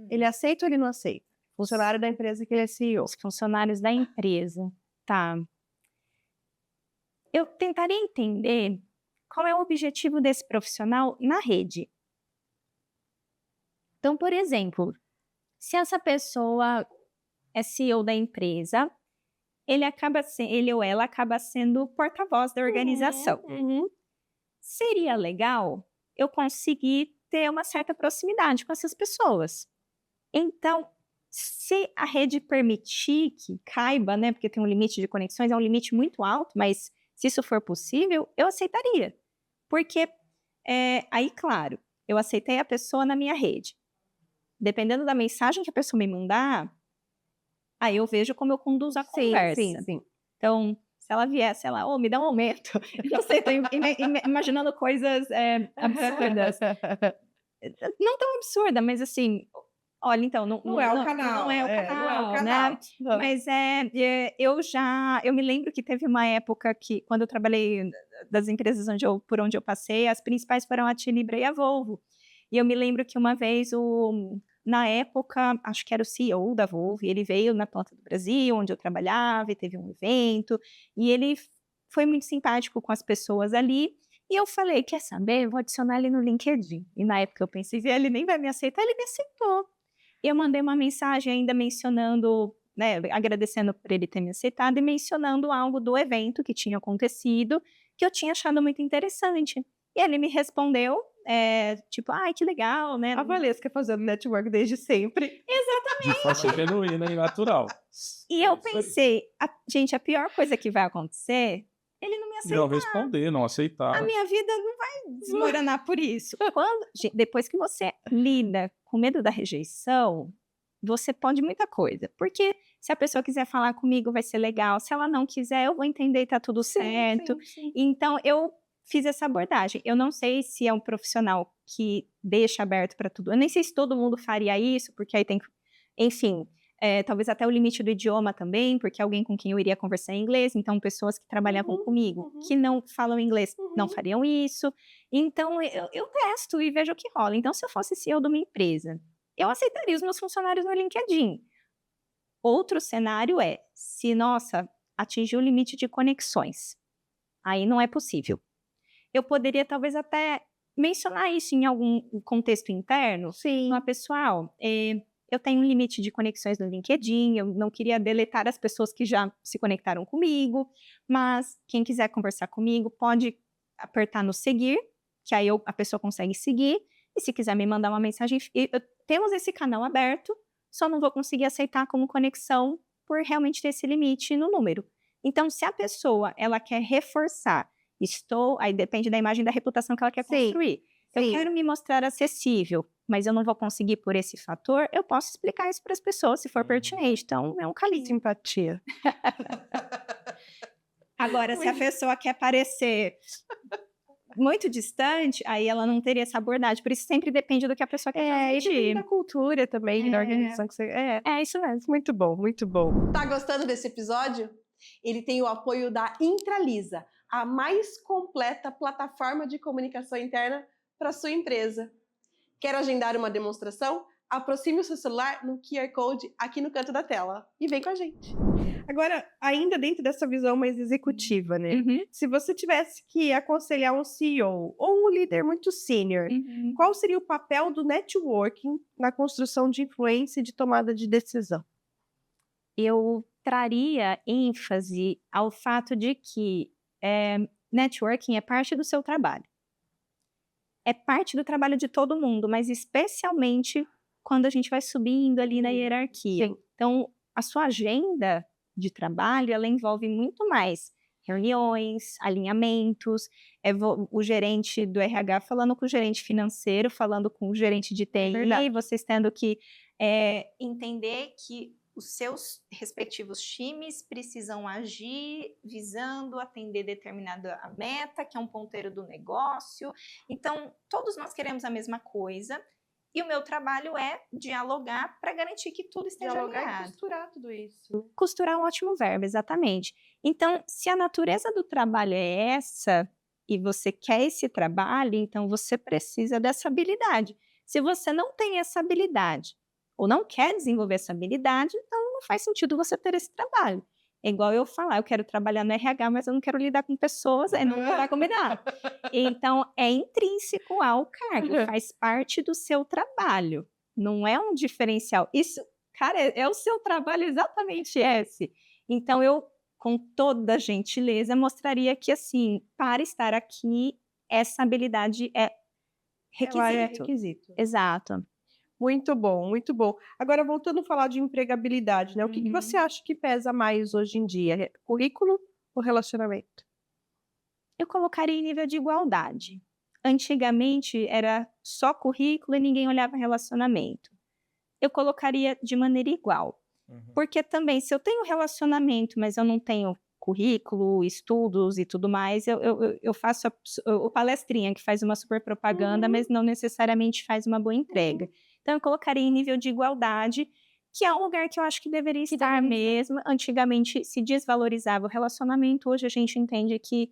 Ele aceita ou ele não aceita? Funcionário da empresa que ele é CEO. Os funcionários da empresa, tá. Eu tentaria entender qual é o objetivo desse profissional na rede. Então, por exemplo, se essa pessoa é CEO da empresa, ele ou ela acaba sendo porta-voz da organização. Seria legal eu conseguir ter uma certa proximidade com essas pessoas. Então, se a rede permitir que caiba, né, porque tem um limite de conexões, é um limite muito alto, mas se isso for possível, eu aceitaria. Porque, aí, claro, eu aceitei a pessoa na minha rede. Dependendo da mensagem que a pessoa me mandar, aí eu vejo como eu conduzo a conversa. Sim. Então, se ela vier, sei lá, me dá um aumento. Eu sei, tô imaginando coisas absurdas. Não tão absurda, mas assim, olha, então, Não é o canal. Não é o Não é o canal, canal. né? Mas eu me lembro que teve uma época que, quando eu trabalhei das empresas por onde eu passei, as principais foram a Tilibra e a Volvo. E eu me lembro que uma vez, na época, acho que era o CEO da Volvo, e ele veio na planta do Brasil, onde eu trabalhava, e teve um evento, e ele foi muito simpático com as pessoas ali, e eu falei, quer saber, vou adicionar ele no LinkedIn. E na época eu pensei, ele nem vai me aceitar, ele me aceitou. E eu mandei uma mensagem ainda mencionando, né, agradecendo por ele ter me aceitado, e mencionando algo do evento que tinha acontecido, que eu tinha achado muito interessante. E ele me respondeu, tipo, ai, que legal, né? A Valesca fazendo network desde sempre. De forma genuína e natural. E eu pensei, gente, a pior coisa que vai acontecer, ele não me aceitar. Não responder, não aceitar. A minha vida não vai desmoronar por isso. Depois que você lida com medo da rejeição, você pode muita coisa. Porque se a pessoa quiser falar comigo, vai ser legal. Se ela não quiser, eu vou entender e tá tudo certo. Sim. Então, eu fiz essa abordagem. Eu não sei se é um profissional que deixa aberto para tudo. Eu nem sei se todo mundo faria isso, porque aí tem que... Enfim, talvez até o limite do idioma também, porque alguém com quem eu iria conversar em inglês, então pessoas que trabalhavam comigo, que não falam inglês, não fariam isso. Então, eu testo e vejo o que rola. Então, se eu fosse CEO de uma empresa, eu aceitaria os meus funcionários no LinkedIn. Outro cenário se, nossa, atingiu o limite de conexões. Aí não é possível. Eu poderia talvez até mencionar isso em algum contexto interno. Sim. Pessoal, eu tenho um limite de conexões no LinkedIn, eu não queria deletar as pessoas que já se conectaram comigo, mas quem quiser conversar comigo pode apertar no seguir, que aí a pessoa consegue seguir, e se quiser me mandar uma mensagem, temos esse canal aberto, só não vou conseguir aceitar como conexão por realmente ter esse limite no número. Então, se a pessoa ela quer reforçar, aí depende da imagem da reputação que ela quer construir. Eu quero me mostrar acessível, mas eu não vou conseguir por esse fator, eu posso explicar isso para as pessoas, se for pertinente. Então, é um caliço. Simpatia. Agora, se a pessoa quer parecer muito distante, aí ela não teria essa abordagem. Por isso, sempre depende do que a pessoa quer E da cultura também, da organização que você... É isso mesmo. Muito bom, muito bom. Tá gostando desse episódio? Ele tem o apoio da Intralisa, a mais completa plataforma de comunicação interna para sua empresa. Quer agendar uma demonstração? Aproxime o seu celular no QR Code aqui no canto da tela e vem com a gente. Agora, ainda dentro dessa visão mais executiva, né? Se você tivesse que aconselhar um CEO ou um líder muito sênior, qual seria o papel do networking na construção de influência e de tomada de decisão? Eu traria ênfase ao fato de que networking é parte do seu trabalho. é parte do trabalho de todo mundo, mas especialmente quando a gente vai subindo ali na hierarquia. Sim. Então, a sua agenda de trabalho, ela envolve muito mais reuniões, alinhamentos, o gerente do RH falando com o gerente financeiro, falando com o gerente de TI, Verdade. vocês tendo que entender que os seus respectivos times precisam agir visando atender determinada meta, que é um ponteiro do negócio. Então, todos nós queremos a mesma coisa. E o meu trabalho é dialogar para garantir que tudo esteja Dialogar e alinhado. costurar tudo isso. Costurar é um ótimo verbo, exatamente. Então, se a natureza do trabalho é essa, e você quer esse trabalho, então você precisa dessa habilidade. Se você não tem essa habilidade, ou não quer desenvolver essa habilidade, então não faz sentido você ter esse trabalho. É igual eu falar, eu quero trabalhar no RH, mas eu não quero lidar com pessoas, aí não vai combinar. Então, é intrínseco ao cargo, faz parte do seu trabalho. Não é um diferencial. Isso, cara, é o seu trabalho exatamente esse. Então, eu, com toda gentileza, mostraria que, assim, para estar aqui, essa habilidade é Ela é requisito. requisito. Exato. Muito bom, muito bom. Agora, voltando a falar de empregabilidade, né? O que Uhum. você acha que pesa mais hoje em dia? Currículo ou relacionamento? Eu colocaria em nível de igualdade. Antigamente era só currículo e ninguém olhava relacionamento. Eu colocaria de maneira igual. Porque também, se eu tenho relacionamento, mas eu não tenho currículo, estudos e tudo mais, eu faço o palestrinha que faz uma super propaganda, mas não necessariamente faz uma boa entrega. Então, eu colocaria em nível de igualdade, que é um lugar que eu acho que deveria estar mesmo. Antigamente se desvalorizava o relacionamento, hoje a gente entende que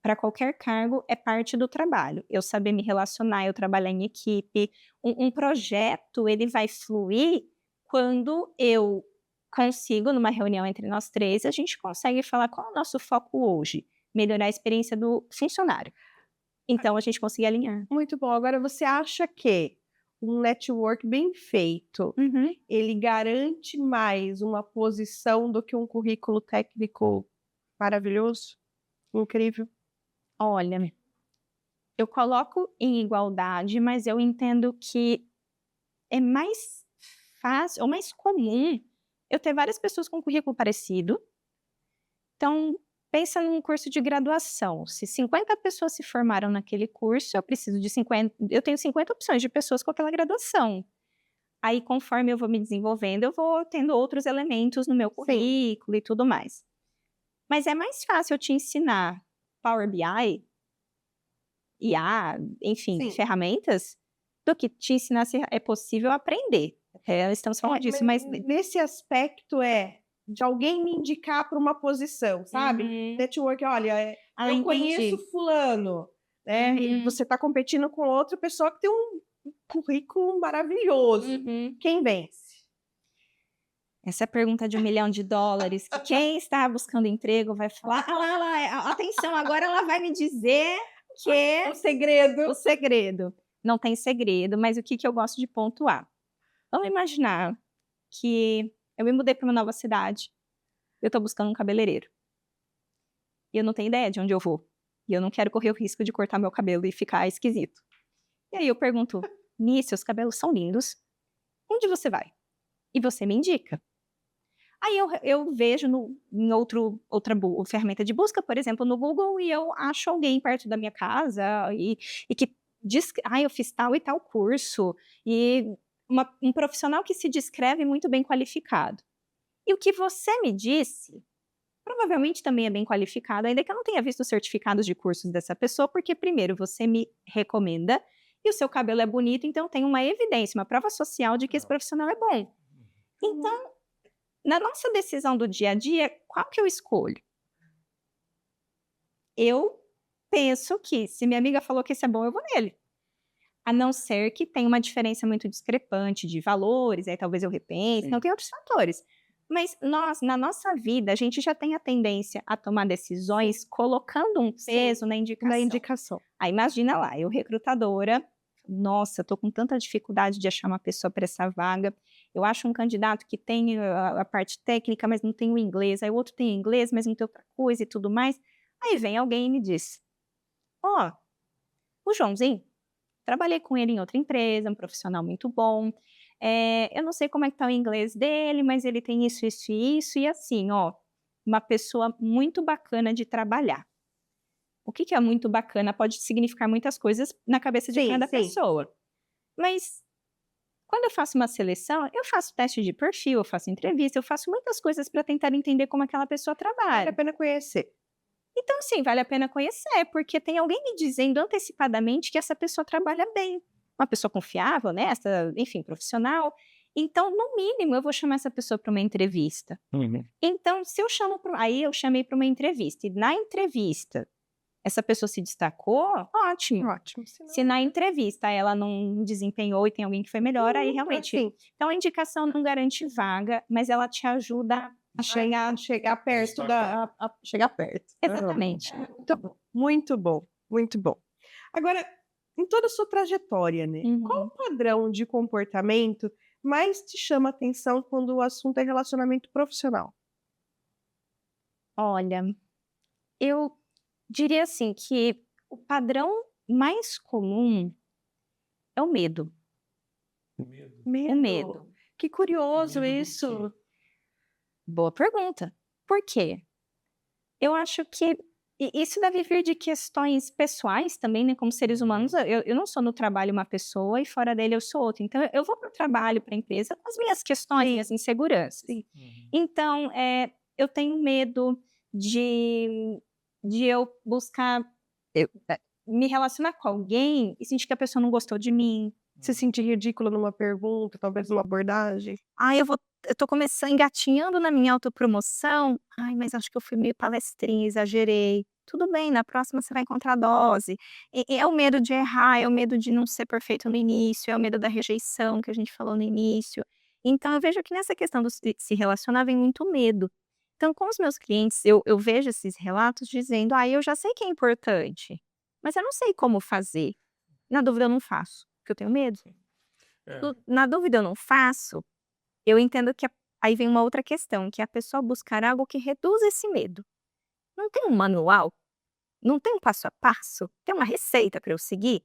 para qualquer cargo é parte do trabalho. Eu saber me relacionar, eu trabalhar em equipe. Um projeto, ele vai fluir quando eu consigo, numa reunião entre nós três, a gente consegue falar qual é o nosso foco hoje. Melhorar a experiência do funcionário. Então, a gente consegue alinhar. Muito bom. Agora, você acha que um network bem feito, ele garante mais uma posição do que um currículo técnico maravilhoso? Incrível. Olha, eu coloco em igualdade, mas eu entendo que é mais fácil, ou mais comum, eu ter várias pessoas com currículo parecido. Então, pensa num curso de graduação. Se 50 pessoas se formaram naquele curso, eu tenho 50 opções de pessoas com aquela graduação. Aí, conforme eu vou me desenvolvendo, eu vou tendo outros elementos no meu currículo e tudo mais. Mas é mais fácil eu te ensinar Power BI, IA, enfim, ferramentas, do que te ensinar se é possível aprender. Estamos falando disso, mas nesse aspecto de alguém me indicar para uma posição, sabe? Network, olha, eu conheço fulano, né? E você está competindo com outra pessoa que tem um currículo maravilhoso. Quem vence? Essa é a pergunta de $1 milhão, que quem está buscando emprego vai falar, atenção, agora ela vai me dizer que o segredo. Não tem segredo, mas o que eu gosto de pontuar? Vamos imaginar que eu me mudei para uma nova cidade, eu estou buscando um cabeleireiro. E eu não tenho ideia de onde eu vou. E eu não quero correr o risco de cortar meu cabelo e ficar esquisito. E aí eu pergunto, seus cabelos são lindos, onde você vai? E você me indica. Aí eu vejo em outra ferramenta de busca, por exemplo, no Google, e eu acho alguém perto da minha casa e que diz, eu fiz tal e tal curso, e um profissional que se descreve muito bem qualificado. E o que você me disse, provavelmente também é bem qualificado, ainda que eu não tenha visto os certificados de cursos dessa pessoa, porque primeiro você me recomenda, e o seu cabelo é bonito, então tem uma evidência, uma prova social de que esse profissional é bom. Então, na nossa decisão do dia a dia, qual que eu escolho? Eu penso que, se minha amiga falou que esse é bom, eu vou nele. A não ser que tenha uma diferença muito discrepante de valores, aí talvez eu repense, não tem outros fatores. Mas na nossa vida, a gente já tem a tendência a tomar decisões colocando um peso na indicação. Aí imagina lá, eu recrutadora, nossa, tô com tanta dificuldade de achar uma pessoa para essa vaga. Eu acho um candidato que tem a parte técnica, mas não tem o inglês. Aí o outro tem inglês, mas não tem outra coisa e tudo mais. Aí vem alguém e me diz, o Joãozinho, trabalhei com ele em outra empresa, um profissional muito bom. Eu não sei como é que tá o inglês dele, mas ele tem isso, isso e isso, e assim, ó, uma pessoa muito bacana de trabalhar. O que que é muito bacana pode significar muitas coisas na cabeça de Sim, cada sim. pessoa. Mas quando eu faço uma seleção, eu faço teste de perfil, eu faço entrevista, eu faço muitas coisas para tentar entender como aquela pessoa Vale trabalha. a pena conhecer. Então, sim, vale a pena conhecer, porque tem alguém me dizendo antecipadamente que essa pessoa trabalha bem. Uma pessoa confiável, honesta, enfim, profissional. Então, no mínimo, eu vou chamar essa pessoa para uma entrevista. Uhum. Então, se eu chamo aí eu chamei para uma entrevista, e na entrevista essa pessoa se destacou, ótimo. Ótimo. Se na entrevista ela não desempenhou e tem alguém que foi melhor, aí realmente. Assim, Então, a indicação não garante vaga, mas ela te ajuda a chegar perto chegar perto. Exatamente. Muito bom, muito bom, muito bom. Agora, em toda a sua trajetória, né? Qual o padrão de comportamento mais te chama atenção quando o assunto é relacionamento profissional? Olha, eu diria assim que o padrão mais comum é o medo. Medo. O medo. Que curioso Medo do isso. Boa pergunta. Por quê? Eu acho que isso deve vir de questões pessoais também, né? Como seres humanos, eu não sou no trabalho uma pessoa e fora dele eu sou outra. Então, eu vou para o trabalho, para a empresa, com as minhas questões, minhas inseguranças. Sim. Então, eu tenho medo de eu buscar me relacionar com alguém e sentir que a pessoa não gostou de mim. Se sentir ridículo numa pergunta, talvez numa abordagem. Eu tô começando, engatinhando na minha autopromoção. Ai, mas acho que eu fui meio palestrinha, exagerei. Tudo bem, na próxima você vai encontrar a dose. E é o medo de errar, é o medo de não ser perfeito no início, é o medo da rejeição que a gente falou no início. Então, eu vejo que nessa questão do se relacionar vem muito medo. Então, com os meus clientes, eu vejo esses relatos dizendo: eu já sei que é importante, mas eu não sei como fazer. Na dúvida, eu não faço, porque eu tenho medo. É. Na dúvida, eu não faço. Eu entendo que aí vem uma outra questão, que é a pessoa buscar algo que reduza esse medo. Não tem um manual? Não tem um passo a passo? Tem uma receita para eu seguir?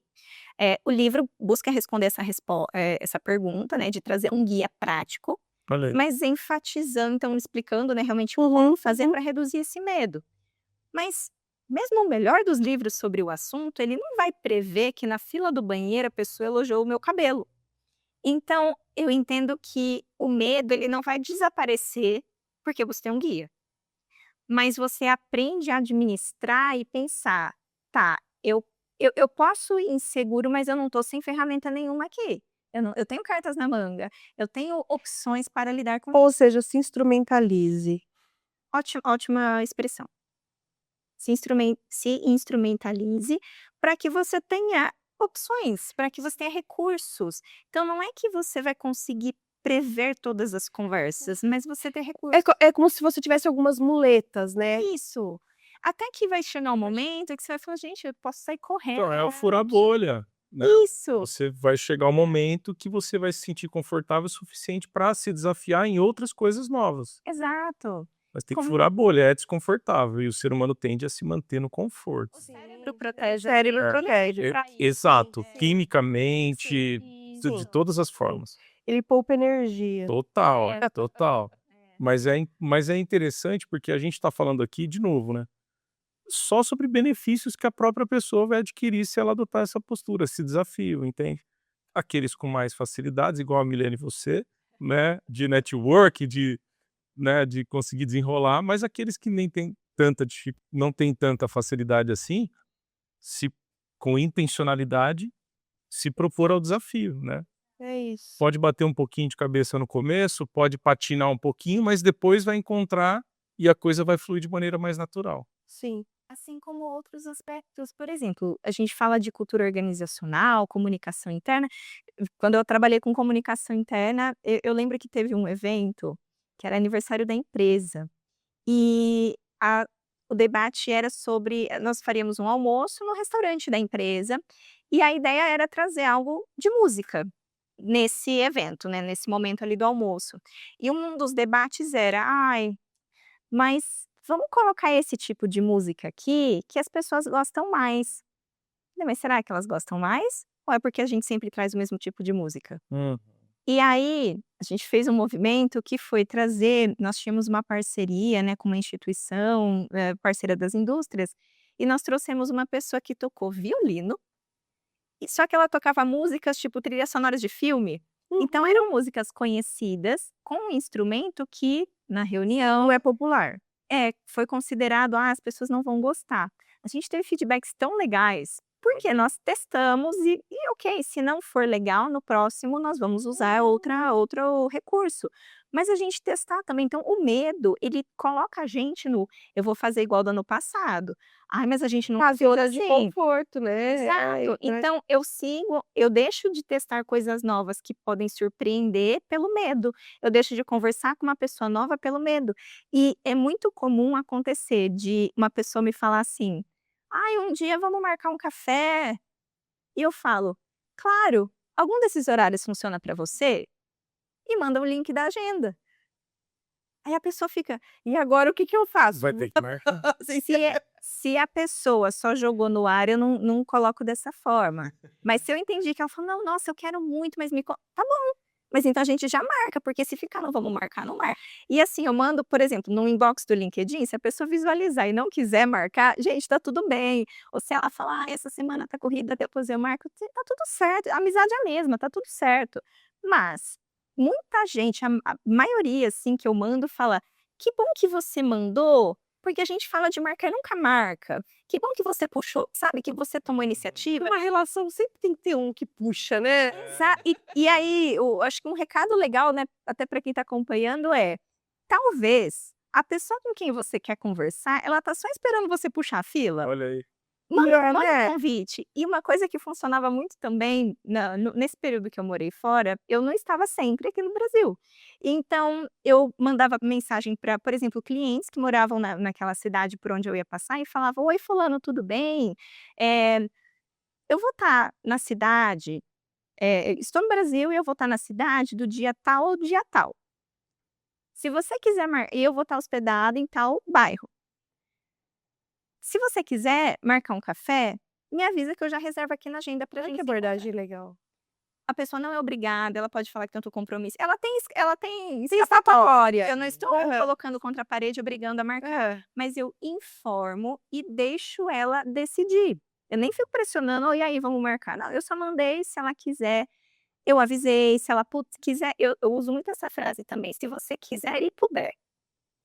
O livro busca responder essa pergunta, né, de trazer um guia prático, Olha aí. mas enfatizando, então explicando, né, realmente como fazer para reduzir esse medo. Mas mesmo o melhor dos livros sobre o assunto, ele não vai prever que na fila do banheiro a pessoa elogiou o meu cabelo. Então, eu entendo que o medo ele não vai desaparecer porque você tem um guia. Mas você aprende a administrar e pensar: "Tá, eu posso ir inseguro, mas eu não estou sem ferramenta nenhuma aqui. Eu tenho cartas na manga, eu tenho opções para lidar com". Ou seja, se instrumentalize. Ótima expressão. Se instrumentalize para que você tenha opções, para que você tenha recursos. Então não é que você vai conseguir prever todas as conversas, mas você ter recursos. É como se você tivesse algumas muletas, né? Isso. Até que vai chegar um momento que você vai falar: "Gente, eu posso sair correndo". Então, é o furar a bolha, né. Isso, Você vai chegar um momento que você vai se sentir confortável o suficiente para se desafiar em outras coisas novas. exato. Mas tem que Como furar a bolha, é desconfortável e o ser humano tende a se manter no conforto. o cérebro protege. O cérebro É. protege. pra isso. Exato, Sim. quimicamente, Sim. de todas as formas. Ele poupa energia. Total, É. total. Mas é interessante porque a gente está falando aqui, de novo, né, só sobre benefícios que a própria pessoa vai adquirir se ela adotar essa postura, esse desafio, entende? Aqueles com mais facilidades, igual a Milene e você, né, de network, né, de conseguir desenrolar, mas aqueles que nem têm não têm tanta facilidade assim, se com intencionalidade, se propor ao desafio, né? É isso. Pode bater um pouquinho de cabeça no começo, pode patinar um pouquinho, mas depois vai encontrar e a coisa vai fluir de maneira mais natural. Sim. Assim como outros aspectos, por exemplo, a gente fala de cultura organizacional, comunicação interna. Quando eu trabalhei com comunicação interna, eu lembro que teve um evento que era aniversário da empresa. E o debate era sobre. Nós faríamos um almoço no restaurante da empresa, e a ideia era trazer algo de música nesse evento, né, nesse momento ali do almoço. E um dos debates era: ai, mas vamos colocar esse tipo de música aqui que as pessoas gostam mais. Falei: mas será que elas gostam mais? ou é porque a gente sempre traz o mesmo tipo de música? Hum. E aí, a gente fez um movimento que foi trazer nós tínhamos uma parceria, né, com uma instituição, parceira das indústrias, e nós trouxemos uma pessoa que tocou violino, e só que ela tocava músicas, tipo, trilhas sonoras de filme. Então eram músicas conhecidas, com um instrumento que, na reunião, Não é popular. foi considerado: "Ah, as pessoas não vão gostar". A gente teve feedbacks tão legais, porque nós testamos e ok, se não for legal, no próximo nós vamos usar outro recurso. Mas a gente testar também, então o medo, ele coloca a gente no: "Eu vou fazer igual do ano passado. Ai, mas a gente não A fez zona de assim". conforto, né. Ai, Exato. Então eu deixo de testar coisas novas que podem surpreender pelo medo. Eu deixo de conversar com uma pessoa nova pelo medo. E é muito comum acontecer de uma pessoa me falar assim: "Ai, um dia vamos marcar um café". E eu falo: "Claro, algum desses horários funciona para você?" E manda o link da agenda. Aí a pessoa fica: e agora o que que eu faço? Vai ter que marcar. se a pessoa só jogou no ar, eu não coloco dessa forma. Mas se eu entendi que ela falou: "Não, nossa, eu quero muito, mas me con", tá bom, mas então a gente já marca, porque se ficar: "Não, vamos marcar", não marca. E assim, eu mando, por exemplo, no inbox do LinkedIn, se a pessoa visualizar e não quiser marcar, gente, tá tudo bem. Ou se ela falar: "Ai, essa semana tá corrida, depois eu marco", tá tudo certo, a amizade é a mesma, tá tudo certo. Mas muita gente, a maioria, assim, que eu mando fala: "Que bom que você mandou, porque a gente fala de marcar e nunca marca. Que bom que você puxou, sabe, que você tomou iniciativa". Uma relação sempre tem que ter um que puxa, né. E aí, acho que um recado legal, né, até para quem está acompanhando é: talvez a pessoa com quem você quer conversar, ela tá só esperando você puxar a fila. Olha aí. Manda Né. um convite. E uma coisa que funcionava muito também nesse período que eu morei fora, eu não estava sempre aqui no Brasil. Então eu mandava mensagem para, por exemplo, clientes que moravam naquela cidade por onde eu ia passar e falava: "Oi fulano, tudo bem? Eu vou estar na cidade, estou no Brasil e eu vou estar na cidade do dia tal ao dia tal. Se você quiser e eu vou estar hospedada em tal bairro. Se você quiser marcar um café, me avisa que eu já reservo aqui na agenda pra Olha gente que se encontrar". abordagem legal. A pessoa não é obrigada, ela pode falar que tem outro compromisso. Ela tem Tem escapatória. escapatória. Eu não estou Aham. colocando contra a parede, obrigando a marcar, É. mas eu informo e deixo ela decidir. Eu nem fico pressionando: "E aí, vamos marcar?". Não, eu só mandei, se ela quiser, eu avisei, se ela, putz, quiser, eu uso muito essa frase também: "Se você quiser e puder".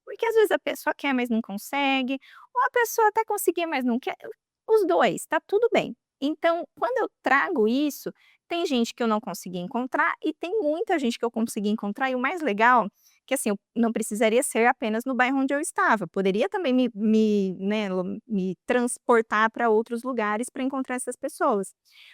Porque às vezes a pessoa quer, mas não consegue, ou a pessoa até conseguir, mas não quer, os 2, tá tudo bem. Então, quando eu trago isso, tem gente que eu não consegui encontrar e tem muita gente que eu consegui encontrar, e o mais legal, que assim, eu não precisaria ser apenas no bairro onde eu estava, poderia também me transportar para outros lugares para encontrar essas pessoas.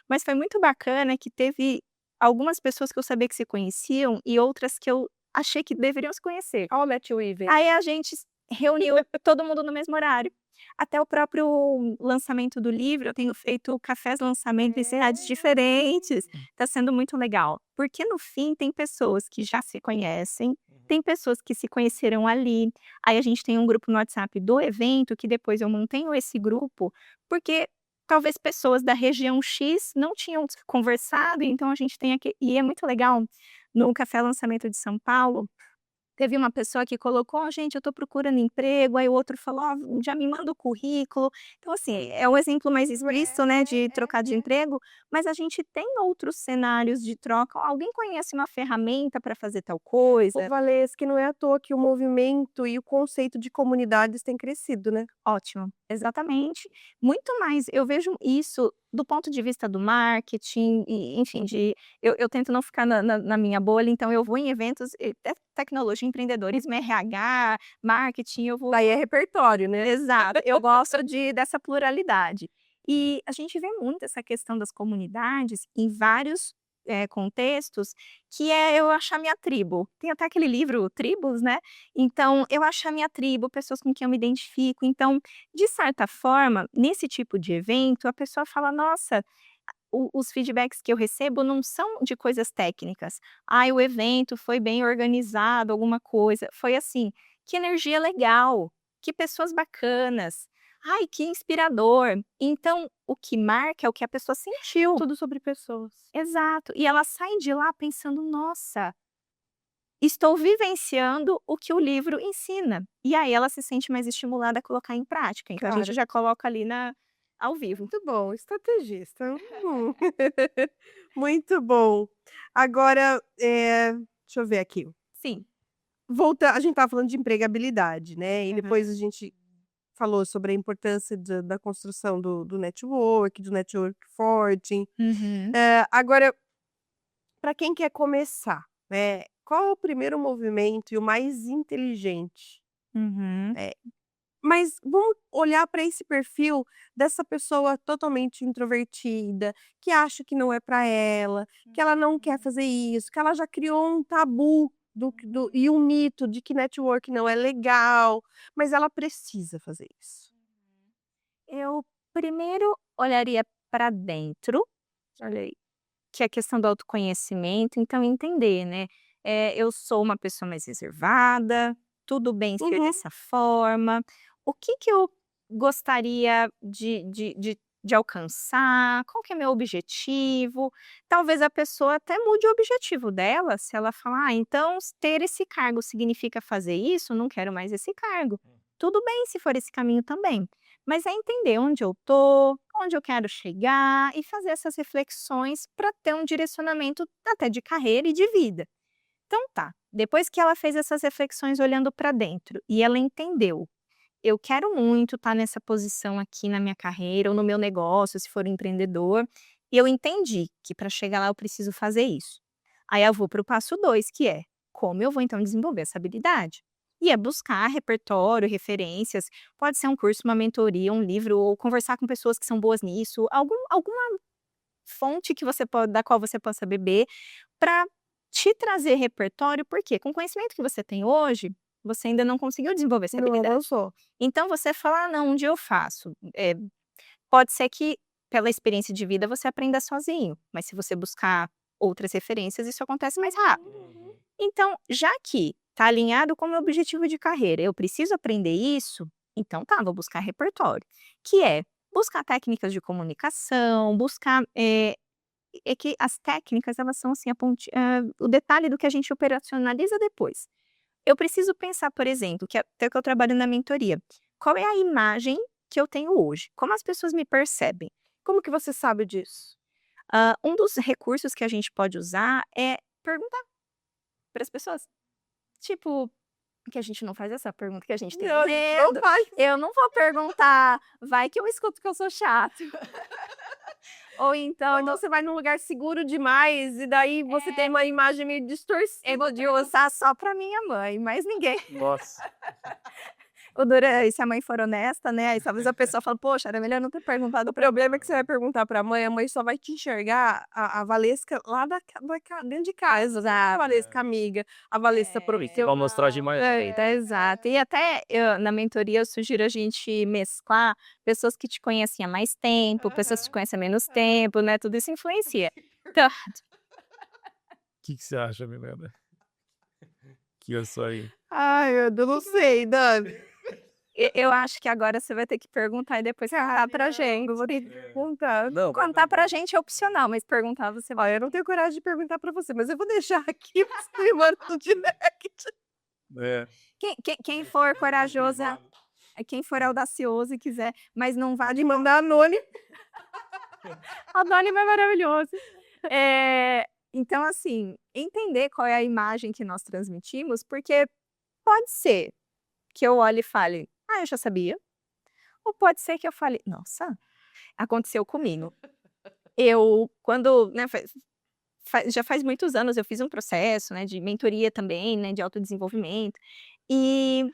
Mas foi muito bacana que teve algumas pessoas que eu sabia que se conheciam e outras que eu achei que deveriam se conhecer. Olha o match weaving. Aí a gente reuniu todo mundo no mesmo horário. Até o próprio lançamento do livro, eu tenho feito cafés lançamento em cidades diferentes. Está sendo muito legal, porque no fim tem pessoas que já se conhecem, tem pessoas que se conheceram ali. Aí a gente tem um grupo no WhatsApp do evento, que depois eu mantenho esse grupo, porque talvez pessoas da região X não tinham conversado, então a gente tem aqui, e é muito legal, no café lançamento de São Paulo, teve uma pessoa que colocou: "Ó, gente, eu estou procurando emprego", aí o outro falou: "Ó, já me manda o currículo". Então, assim, é um exemplo mais explícito, né, de trocar de emprego, mas a gente tem outros cenários de troca. "Ó, alguém conhece uma ferramenta para fazer tal Ô, coisa?". Valesca, que não é à toa que o movimento e o conceito de comunidades tem crescido, né. Ótimo, exatamente. Muito mais eu vejo isso do ponto de vista do marketing e, enfim, eu tento não ficar na minha bolha, então eu vou em eventos, tecnologia, empreendedorismo, RH, marketing, eu vou. Daí é repertório, né. Exato, eu gosto dessa pluralidade. E a gente vê muito essa questão das comunidades em vários, contextos, que é eu achar minha tribo. Tem até aquele livro Tribos, né, então eu achar minha tribo, pessoas com quem eu me identifico. Então, de certa forma, nesse tipo de evento, a pessoa fala: "Nossa", os feedbacks que eu recebo não são de coisas técnicas. "Ai, o evento foi bem organizado", alguma coisa. Foi assim: "Que energia legal, que pessoas bacanas. Ai, que inspirador. Então, o que marca é o que a pessoa sentiu. Tudo sobre pessoas. Exato. E ela sai de lá pensando: nossa, estou vivenciando o que o livro ensina. E aí ela se sente mais estimulada a colocar em prática. Então a gente Claro. já coloca ali ao vivo. Muito bom, estrategista. Muito bom. Agora, deixa eu ver aqui. Sim. A gente estava falando de empregabilidade, né? E depois a gente falou sobre a importância da construção do network forte. Uhum. Agora, para quem quer começar, né? Qual é o primeiro movimento e o mais inteligente? Uhum. Mas vamos olhar para esse perfil dessa pessoa totalmente introvertida, que acha que não é para ela, que ela não quer fazer isso, que ela já criou um tabu e um mito de que network não é legal, mas ela precisa fazer isso. Eu primeiro olharia para dentro, olha aí, que é a questão do autoconhecimento, então entender, né? Eu sou uma pessoa mais reservada, tudo bem ser dessa forma. O que que eu gostaria de alcançar? Qual que é meu objetivo? Talvez a pessoa até mude o objetivo dela, se ela falar, então ter esse cargo significa fazer isso, não quero mais esse cargo. Tudo bem se for esse caminho também. Mas é entender onde eu tô, onde eu quero chegar e fazer essas reflexões para ter um direcionamento até de carreira e de vida. Então tá, depois que ela fez essas reflexões olhando para dentro e ela entendeu, eu quero muito estar nessa posição aqui na minha carreira ou no meu negócio, se for um empreendedor, e eu entendi que para chegar lá eu preciso fazer isso. Aí eu vou para o passo 2, que é como eu vou então desenvolver essa habilidade. E é buscar repertório, referências, pode ser um curso, uma mentoria, um livro, ou conversar com pessoas que são boas nisso, alguma fonte que da qual você possa beber, para te trazer repertório, porque com o conhecimento que você tem hoje, você ainda não conseguiu desenvolver essa Não habilidade. avançou. Então você fala: "Ah, não, um dia eu faço". Pode ser que pela experiência de vida você aprenda sozinho, mas se você buscar outras referências, isso acontece mais rápido. Então, já que está alinhado com o meu objetivo de carreira, eu preciso aprender isso, então tá, vou buscar repertório, que é buscar técnicas de comunicação, buscar, é que as técnicas elas são assim o detalhe do que a gente operacionaliza depois. Eu preciso pensar, por exemplo, que até que eu trabalho na mentoria, qual é a imagem que eu tenho hoje? Como as pessoas me percebem? Como que você sabe disso? Um dos recursos que a gente pode usar é perguntar para as pessoas. Tipo, que a gente não faz essa pergunta, que a gente tem Não, medo. não faz. Eu não vou perguntar, vai que eu escuto que eu sou chato. Ou então, Então você vai num lugar seguro demais e daí você tem uma imagem meio distorcida. eu vou de usar só para minha mãe, mas ninguém. Nossa. O duro é se a mãe for honesta, né? Aí talvez a pessoa fala, poxa, era melhor não ter perguntado O pra problema é que você vai perguntar pra mãe, a mãe só vai te enxergar a Valesca lá dentro de casa, né? A Valesca amiga, a Valesca profissional. Vamos mostrar de mais Exato. E até na mentoria eu sugiro a gente mesclar pessoas que te conhecem há mais tempo, pessoas que te conhecem há menos tempo, né? Tudo isso influencia. Então, O que você acha, Milena? Que eu sou aí. Ai, meu Deus, não sei, Dani. eu acho que agora você vai ter que perguntar e depois contar pra gente. Eu vou ter que perguntar. Não, Contar pra gente é opcional, mas perguntar você vai. Olha, eu não tenho coragem de perguntar pra você, mas eu vou deixar aqui você me manda no direct. É. Quem for corajoso, quem for audacioso e quiser, mas não vá de mão. Mandar anônimo. Anônimo é maravilhoso. Então, assim, entender qual é a imagem que nós transmitimos, porque pode ser que eu olhe e fale, ah, eu já sabia. Ou pode ser que eu fale, nossa, aconteceu comigo. Quando, né, já faz muitos anos, eu fiz um processo, né, de mentoria também, né, de autodesenvolvimento, e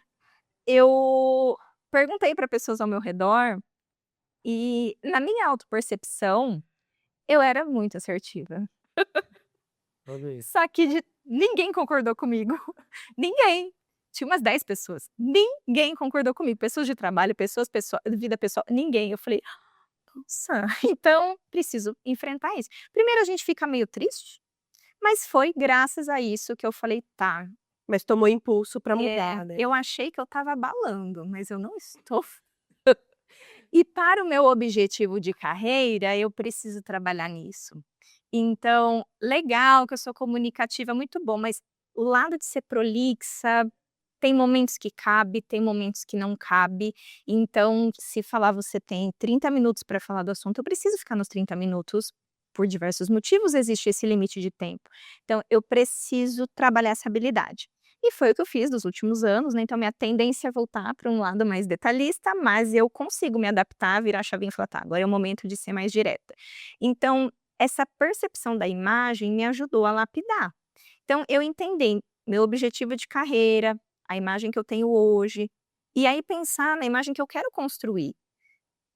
eu perguntei para pessoas ao meu redor, e na minha autopercepção, eu era muito assertiva. Olha isso. Só que ninguém concordou comigo. Ninguém. Tinha umas 10 pessoas. Ninguém concordou comigo. Pessoas de trabalho, vida pessoal, ninguém. Eu falei, nossa, então preciso enfrentar isso. Primeiro a gente fica meio triste, mas foi graças a isso que eu falei, tá. Mas tomou impulso pra mudar, né? Eu achei que eu estava abalando, mas eu não estou. E para o meu objetivo de carreira, eu preciso trabalhar nisso. Então, legal que eu sou comunicativa, muito bom, mas o lado de ser prolixa, tem momentos que cabe, tem momentos que não cabe. Então, se falar você tem 30 minutos para falar do assunto, eu preciso ficar nos 30 minutos. Por diversos motivos, existe esse limite de tempo. Então, eu preciso trabalhar essa habilidade. E foi o que eu fiz nos últimos anos, né? Então, minha tendência é voltar para um lado mais detalhista, mas eu consigo me adaptar, virar a chavinha e falar, tá, agora é o momento de ser mais direta. Então, essa percepção da imagem me ajudou a lapidar. Então, eu entendi meu objetivo de carreira, a imagem que eu tenho hoje, e aí pensar na imagem que eu quero construir.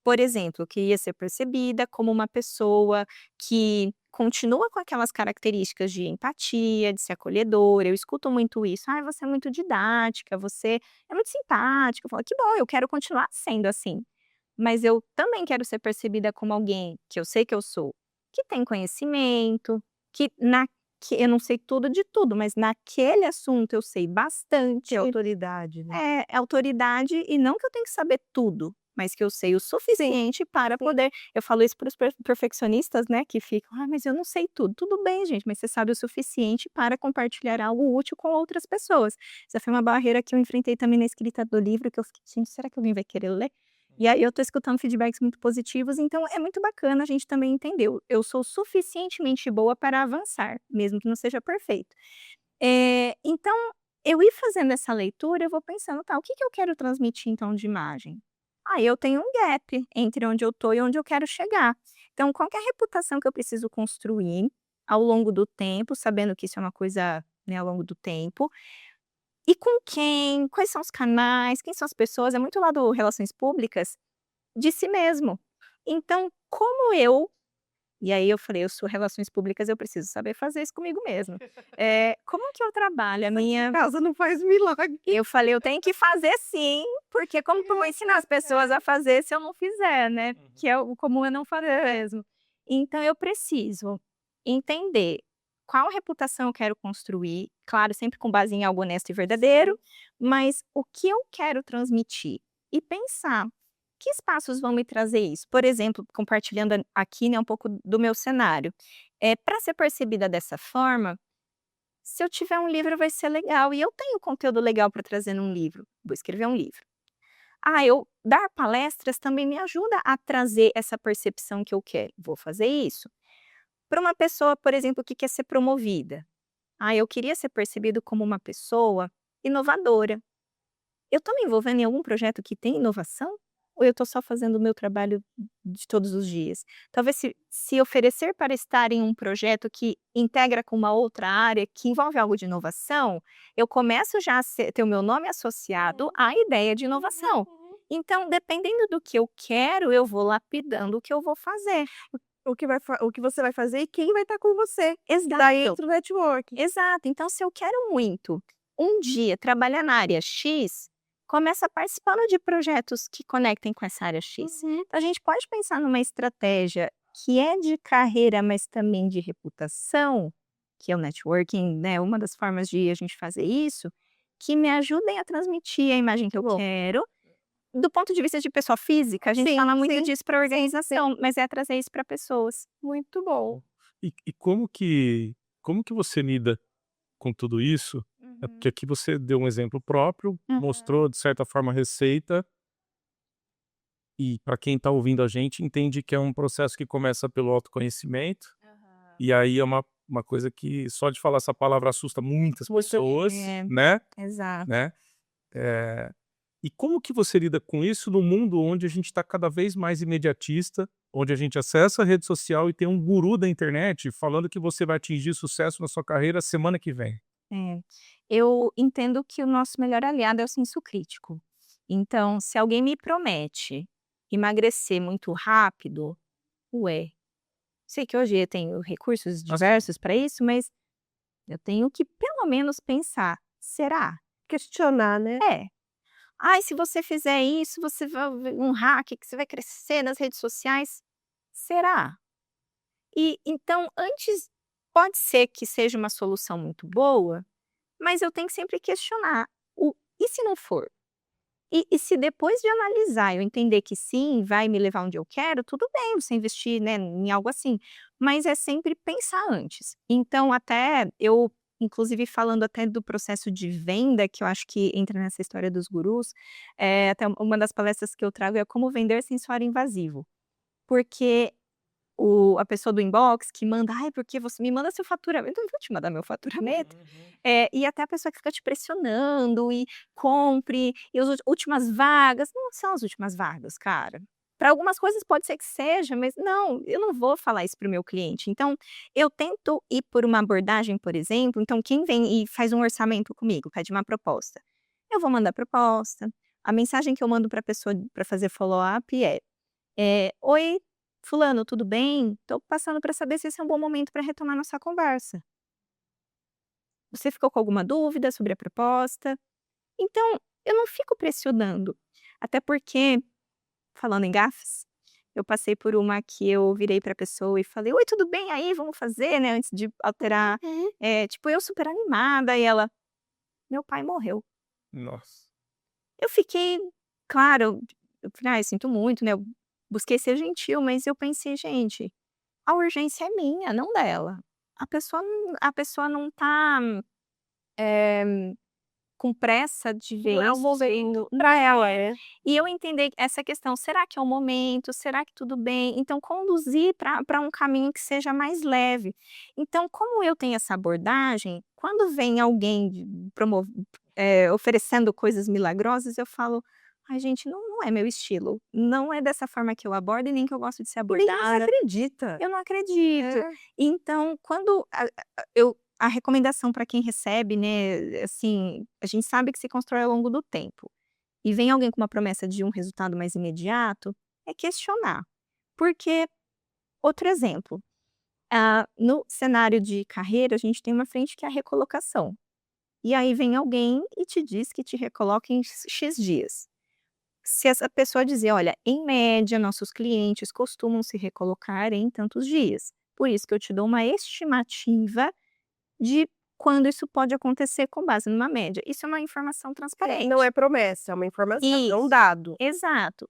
Por exemplo, eu queria ser percebida como uma pessoa que continua com aquelas características de empatia, de ser acolhedora. Eu escuto muito isso. Ah, você é muito didática, você é muito simpática. Eu falo, que bom, eu quero continuar sendo assim. Mas eu também quero ser percebida como alguém que eu sei que eu sou, que tem conhecimento, que eu não sei tudo de tudo, mas naquele assunto eu sei bastante. Que autoridade, né? É autoridade, e não que eu tenho que saber tudo, mas que eu sei o suficiente para poder. Eu falo isso para os perfeccionistas, né, que ficam, ah, mas eu não sei tudo. Tudo bem, gente, mas você sabe o suficiente para compartilhar algo útil com outras pessoas. Essa foi uma barreira que eu enfrentei também na escrita do livro, que eu fiquei, gente, será que alguém vai querer ler? E aí eu tô escutando feedbacks muito positivos, então é muito bacana a gente também entender. Eu sou suficientemente boa para avançar, mesmo que não seja perfeito. Então, eu ir fazendo essa leitura, eu vou pensando, tá, o que que eu quero transmitir então de imagem? Aí eu tenho um gap entre onde eu tô e onde eu quero chegar. Então, qual que é a reputação que eu preciso construir ao longo do tempo, sabendo que isso é uma coisa, né, ao longo do tempo, e com quem, quais são os canais, quem são as pessoas, é muito lá do relações públicas, de si mesmo. Então, como eu e aí eu falei: "Eu sou relações públicas, eu preciso saber fazer isso comigo mesma". Como que eu trabalho a minha Casa não faz milagre. eu falei: "Eu tenho que fazer sim, porque como que eu vou ensinar as pessoas a fazer se eu não fizer, né?". Que é o comum é não fazer mesmo. Então eu preciso entender qual reputação eu quero construir, claro, sempre com base em algo honesto e verdadeiro, mas o que eu quero transmitir. E pensar, que espaços vão me trazer isso? Por exemplo, compartilhando aqui, né, um pouco do meu cenário. Para ser percebida dessa forma, se eu tiver um livro vai ser legal, e eu tenho conteúdo legal para trazer num livro, vou escrever um livro. Eu dar palestras também me ajuda a trazer essa percepção que eu quero, vou fazer isso. Para uma pessoa, por exemplo, que quer ser promovida, eu queria ser percebido como uma pessoa inovadora. Eu estou me envolvendo em algum projeto que tem inovação? Ou eu estou só fazendo o meu trabalho de todos os dias? Talvez se oferecer para estar em um projeto que integra com uma outra área, que envolve algo de inovação, eu começo já a ter o meu nome associado à ideia de inovação. Então, dependendo do que eu quero, eu vou lapidando o que eu vou fazer. O que você vai fazer e quem vai estar com você. Exato. Daí entra o network. Exato. Então, se eu quero muito, um dia, trabalhar na área X, começa participando de projetos que conectem com essa área X. Então, a gente pode pensar numa estratégia que é de carreira, mas também de reputação, que é o networking, né? Uma das formas de a gente fazer isso, que me ajudem a transmitir a imagem que eu quero. Do ponto de vista de pessoa física, a gente Sim, fala muito sim. disso para organização, mas é trazer isso para pessoas. Muito bom. E como que você lida com tudo isso? Porque aqui você deu um exemplo próprio, mostrou de certa forma a receita, e para quem está ouvindo a gente entende que é um processo que começa pelo autoconhecimento, e aí é uma coisa que só de falar essa palavra assusta muitas pessoas, né? Exato. Né? E como que você lida com isso no mundo onde a gente está cada vez mais imediatista, onde a gente acessa a rede social e tem um guru da internet falando que você vai atingir sucesso na sua carreira semana que vem? Eu entendo que o nosso melhor aliado é o senso crítico. Então, se alguém me promete emagrecer muito rápido, sei que hoje eu tenho recursos diversos para isso, mas eu tenho que pelo menos pensar, será? Questionar, né? Se você fizer isso, você vai ver um hack que você vai crescer nas redes sociais. Será? E então, antes, pode ser que seja uma solução muito boa, mas eu tenho que sempre questionar e se não for? E se depois de analisar eu entender que sim, vai me levar onde eu quero, tudo bem você investir, né, em algo assim, mas é sempre pensar antes. Então até eu, inclusive falando até do processo de venda, que eu acho que entra nessa história dos gurus, até uma das palestras que eu trago é como vender sem soar invasivo. Porque a pessoa do inbox que manda: "Ai, porque você me manda seu faturamento", eu não vou te mandar meu faturamento. E até a pessoa que fica te pressionando e compre, e as últimas vagas, não são as últimas vagas, cara. Para algumas coisas pode ser que seja, mas não, eu não vou falar isso para o meu cliente. Então, eu tento ir por uma abordagem, por exemplo, então quem vem e faz um orçamento comigo, pede uma proposta, eu vou mandar a proposta. A mensagem que eu mando para a pessoa para fazer follow-up "Oi, fulano, tudo bem? Tô passando para saber se esse é um bom momento para retomar nossa conversa. Você ficou com alguma dúvida sobre a proposta?" Então, eu não fico pressionando. Até porque, falando em gafes, eu passei por uma que eu virei para a pessoa e falei: "Oi, tudo bem aí? Vamos fazer, né?" Antes de alterar. Tipo, eu super animada e ela: "Meu pai morreu." Nossa. Eu fiquei, claro, eu falei: "Ai, sinto muito, né?" Eu busquei ser gentil, mas eu pensei: "Gente, a urgência é minha, não dela. A pessoa não tá, com pressa de ver Não é o isso." momento para ela, E eu entender essa questão, será que é o momento? Será que tudo bem? Então conduzir para um caminho que seja mais leve. Então, como eu tenho essa abordagem, quando vem alguém oferecendo coisas milagrosas, eu falo: "Ai gente, não é meu estilo, não é dessa forma que eu abordo e nem que eu gosto de ser nem você abordada." acredita. Eu não acredito. É. Então, quando a recomendação para quem recebe, né, assim, a gente sabe que se constrói ao longo do tempo. E vem alguém com uma promessa de um resultado mais imediato, é questionar. Porque, outro exemplo, no cenário de carreira, a gente tem uma frente que é a recolocação. E aí vem alguém e te diz que te recoloca em X dias. Se essa pessoa dizer: "Olha, em média, nossos clientes costumam se recolocar em tantos dias. Por isso que eu te dou uma estimativa de quando isso pode acontecer com base numa média." Isso é uma informação transparente. Não é promessa, é uma informação, é um Isso, dado. exato.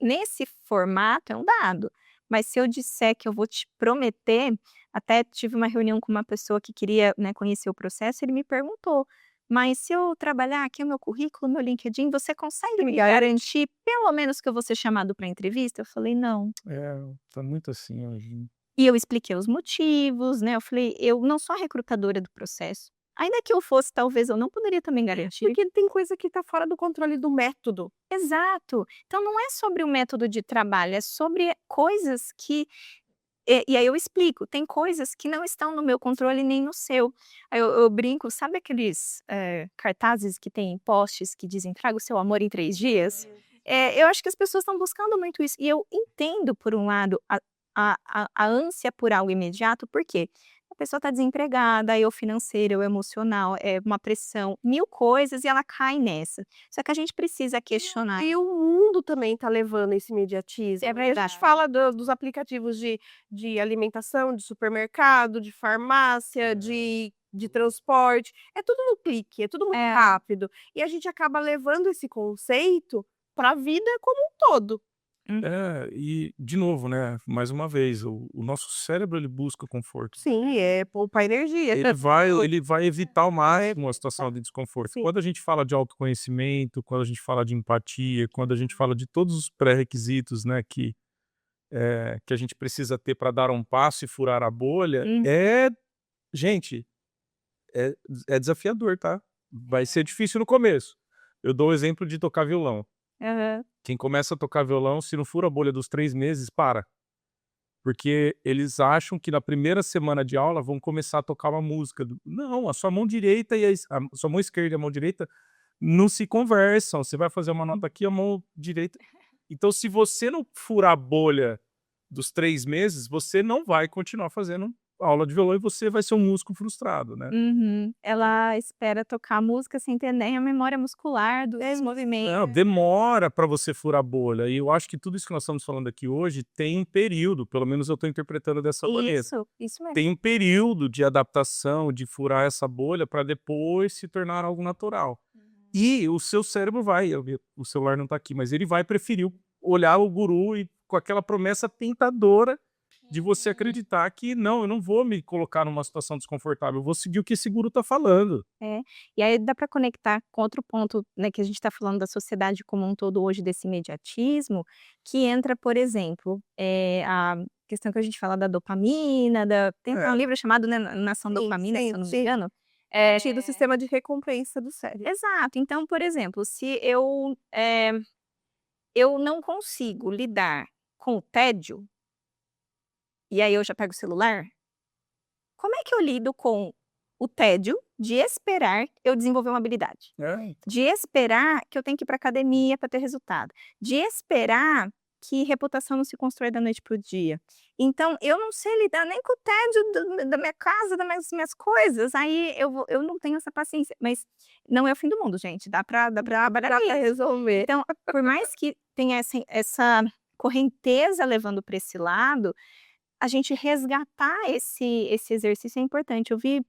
Nesse formato é um dado, mas se eu disser que eu vou te prometer, até tive uma reunião com uma pessoa que queria, né, conhecer o processo, ele me perguntou: "Mas se eu trabalhar aqui o meu currículo, meu LinkedIn, você consegue me garantir pelo menos que eu vou ser chamado para entrevista?" Eu falei: "Não." Tá muito assim hoje. E eu expliquei os motivos, né, eu falei: "Eu não sou a recrutadora do processo. Ainda que eu fosse, talvez eu não poderia também garantir." Porque tem coisa que está fora do controle do método. Exato. Então não é sobre o método de trabalho, é sobre coisas que e aí eu explico, tem coisas que não estão no meu controle nem no seu. Aí eu brinco, sabe aqueles, cartazes que tem em postes que dizem: "Traga o seu amor em 3 dias"? Eu acho que as pessoas estão buscando muito isso, e eu entendo por um lado a ânsia por algo imediato, por quê? A pessoa está desempregada, aí é o financeiro, é o emocional, é uma pressão, 1000 coisas e ela cai nessa. Só que a gente precisa questionar. E o mundo também está levando esse imediatismo. É A verdade. gente fala dos aplicativos de alimentação, de supermercado, de farmácia, de transporte. É tudo no clique, é tudo muito É. rápido. E a gente acaba levando esse conceito para a vida como um todo. E de novo, né, mais uma vez, o nosso cérebro ele busca conforto. Sim, é poupar energia. Ele vai evitar ao máximo a situação de desconforto. Sim. Quando a gente fala de autoconhecimento, quando a gente fala de empatia, quando a gente fala de todos os pré-requisitos, né, que a gente precisa ter para dar um passo e furar a bolha, Hum. gente, é é desafiador, tá. Vai ser difícil no começo. Eu dou o exemplo de tocar violão. Aham. Quem começa a tocar violão, se não fura a bolha dos 3 meses, para. Porque eles acham que na primeira semana de aula vão começar a tocar uma música. Não, a sua mão direita e a sua mão esquerda e a mão direita não se conversam. Você vai fazer uma nota aqui, a mão direita. Então, se você não furar a bolha dos 3 meses, você não vai continuar fazendo aula de violão e você vai ser um músico frustrado, né? Uhum. Ela espera tocar a música sem ter nem a memória muscular dos movimentos. Não, demora para você furar a bolha. E eu acho que tudo isso que nós estamos falando aqui hoje tem um período, pelo menos eu estou interpretando dessa maneira. Isso mesmo. Tem um período de adaptação, de furar essa bolha para depois se tornar algo natural. E o seu cérebro vai, o celular não tá aqui, mas ele vai preferir olhar o guru e com aquela promessa tentadora de você acreditar que não, eu não vou me colocar numa situação desconfortável, eu vou seguir o que esse guru tá falando. É, e aí dá para conectar com outro ponto, né, que a gente está falando da sociedade como um todo hoje, desse imediatismo, que entra, por exemplo, a questão que a gente fala da dopamina, tem É. um livro chamado, né, Nação Sim, Dopamina, se sim, eu não me sim. engano. Do sistema de recompensa do cérebro. Exato. Então, por exemplo, se eu não consigo lidar com o tédio, e aí eu já pego o celular, como é que eu lido com o tédio de esperar eu desenvolver uma habilidade? É. De esperar que eu tenho que ir para academia para ter resultado, de esperar que reputação não se constrói da noite para o dia. Então, eu não sei lidar nem com o tédio da minha casa, das minhas coisas, aí eu não tenho essa paciência, mas não é o fim do mundo, gente, dá para trabalhar Pra nisso. resolver. Então, por mais que tenha essa correnteza levando para esse lado, a gente resgatar esse exercício é importante. Eu vi,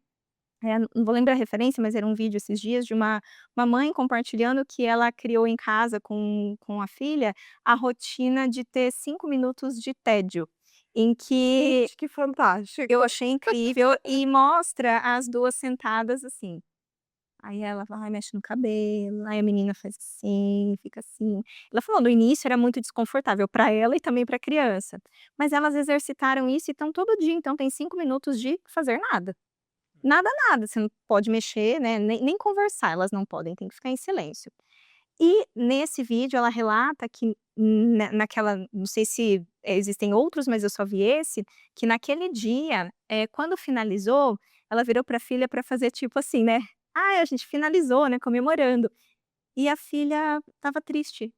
não vou lembrar a referência, mas era um vídeo esses dias de uma mãe compartilhando que ela criou em casa com a filha a rotina de ter 5 minutos de tédio, em que Gente, que fantástico. eu achei incrível e mostra as 2 sentadas assim. Aí ela vai, mexe no cabelo, aí a menina faz assim, fica assim. Ela falou, no início era muito desconfortável para ela e também para a criança, mas elas exercitaram isso e estão todo dia, então tem 5 minutos de fazer nada. Nada, nada, você não pode mexer, né, nem conversar elas não podem, tem que ficar em silêncio. E nesse vídeo ela relata que naquela, não sei se existem outros, mas eu só vi esse, que naquele dia, quando finalizou, ela virou para a filha para fazer tipo assim, né, "Ah, a gente finalizou, né, comemorando". E a filha estava triste.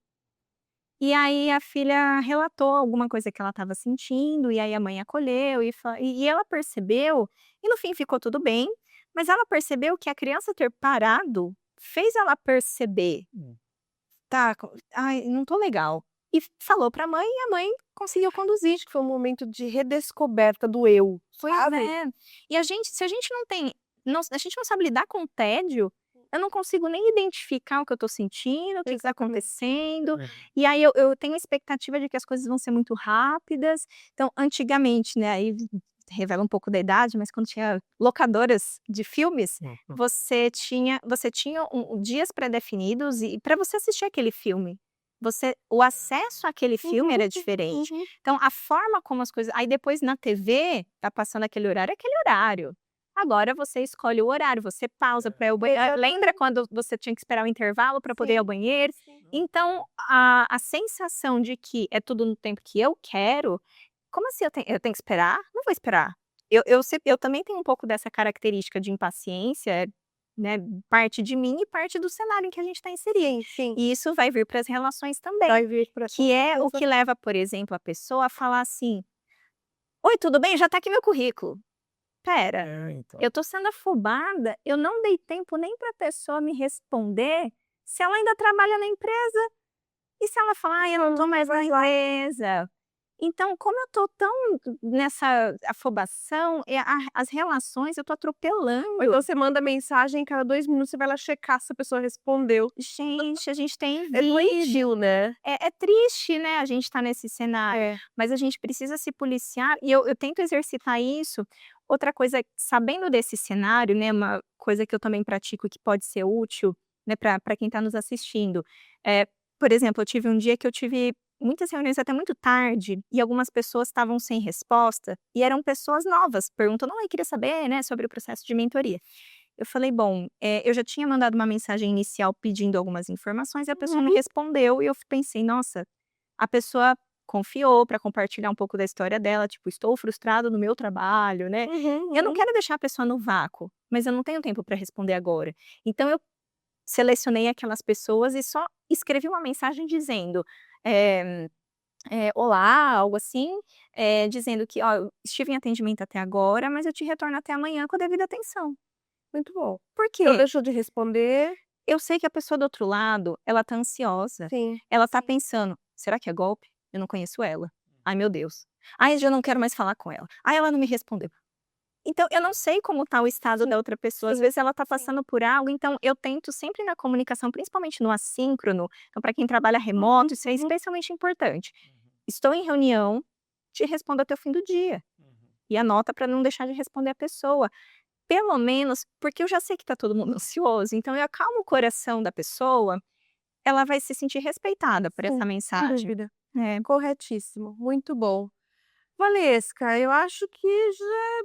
E aí a filha relatou alguma coisa que ela estava sentindo, e aí a mãe acolheu e ela percebeu, e no fim ficou tudo bem, mas ela percebeu que a criança ter parado fez ela perceber: "Tá, ai, não tô legal". E falou pra mãe e a mãe conseguiu conduzir. Acho que foi um momento de redescoberta do eu, Pois sabe? é. E se a gente não tem, a gente não sabe lidar com o tédio, eu não consigo nem identificar o que eu tô sentindo, o que está Exatamente. acontecendo, É. e aí eu tenho a expectativa de que as coisas vão ser muito rápidas. Então, antigamente, né, aí revela um pouco da idade, mas quando tinha locadoras de filmes, você tinha dias pré-definidos e para você assistir aquele filme. O acesso àquele filme era diferente. Uhum. Então, a forma como as coisas, aí depois na TV, tá passando aquele horário, é aquele horário. Agora você escolhe o horário, você pausa para ir ao banheiro. Lembra quando você tinha que esperar o intervalo para poder ir ao Sim. banheiro? Sim. Então, a sensação de que é tudo no tempo que eu quero, como assim eu tenho que esperar? Não vou esperar. Eu também tenho um pouco dessa característica de impaciência, né, parte de mim e parte do cenário em que a gente está inserido. Sim. E isso vai vir para as relações também. Vai vir pra Que é o que leva, por exemplo, a pessoa a falar assim: "Oi, tudo bem? Já tá aqui meu currículo". Espera, Então. eu tô sendo afobada, eu não dei tempo nem pra pessoa me responder se ela ainda trabalha na empresa. E se ela falar: "Ai, eu não tô mais na empresa". Então, como eu tô tão nessa afobação, as relações eu tô atropelando. Ou então você manda mensagem, cada 2 minutos você vai lá checar se a pessoa respondeu. Gente, a gente tem É vídeo. doentio, né? É triste, né, a gente tá nesse cenário, É. mas a gente precisa se policiar e eu tento exercitar isso. Outra coisa, sabendo desse cenário, né, uma coisa que eu também pratico que pode ser útil, né, para quem tá nos assistindo. Por exemplo, eu tive um dia que eu tive muitas reuniões até muito tarde e algumas pessoas estavam sem resposta e eram pessoas novas, perguntando: "Oi, queria saber, né, sobre o processo de mentoria". Eu falei: "Bom", eu já tinha mandado uma mensagem inicial pedindo algumas informações e a pessoa me respondeu e eu pensei: "Nossa, a pessoa confiou para compartilhar um pouco da história dela, tipo, estou frustrado no meu trabalho, né". Uhum, Eu não quero deixar a pessoa no vácuo, mas eu não tenho tempo para responder agora. Então eu selecionei aquelas pessoas e só escrevi uma mensagem dizendo, "Olá", algo assim, dizendo que: "Ó, eu estive em atendimento até agora, mas eu te retorno até amanhã com a devida atenção". muito bom. Por Não quê? deixou de responder. Eu sei que a pessoa do outro lado, ela tá ansiosa, Sim. ela tá pensando: "Será que é golpe? Eu não conheço ela. Ai, meu Deus. Ai, já não quero mais falar com ela. Ai, ela não me respondeu". Então, eu não sei como tá o estado da outra pessoa, às vezes ela tá passando por algo, então eu tento sempre na comunicação, principalmente no assíncrono, então para quem trabalha remoto, isso é especialmente importante. Estou em reunião, te respondo até o fim do dia. E anota para não deixar de responder a pessoa. Pelo menos, porque eu já sei que tá todo mundo ansioso, então eu acalmo o coração da pessoa, ela vai se sentir respeitada por essa Sem mensagem. dúvida. É. Corretíssimo, muito bom. Valesca, eu acho que já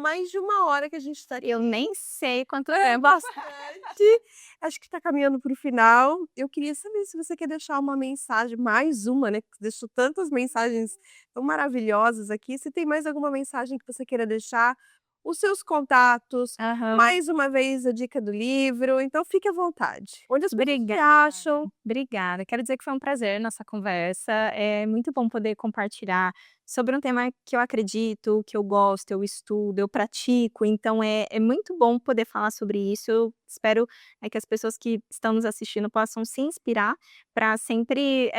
mais de 1 hora que a gente está aqui. Eu nem sei quanto É tempo. bastante. Acho que está caminhando para o final. Eu queria saber se você quer deixar uma mensagem, mais uma, né? Que você deixou tantas mensagens tão maravilhosas aqui. Se tem mais alguma mensagem que você queira deixar, os seus contatos, Aham. mais uma vez a dica do livro. Então fique à vontade. Onde as pessoas te Obrigada. acham? Obrigada. Quero dizer que foi um prazer nossa conversa. É muito bom poder compartilhar sobre um tema que eu acredito, que eu gosto, eu estudo, eu pratico. Então é muito bom poder falar sobre isso. Eu espero que as pessoas que estão nos assistindo possam se inspirar para sempre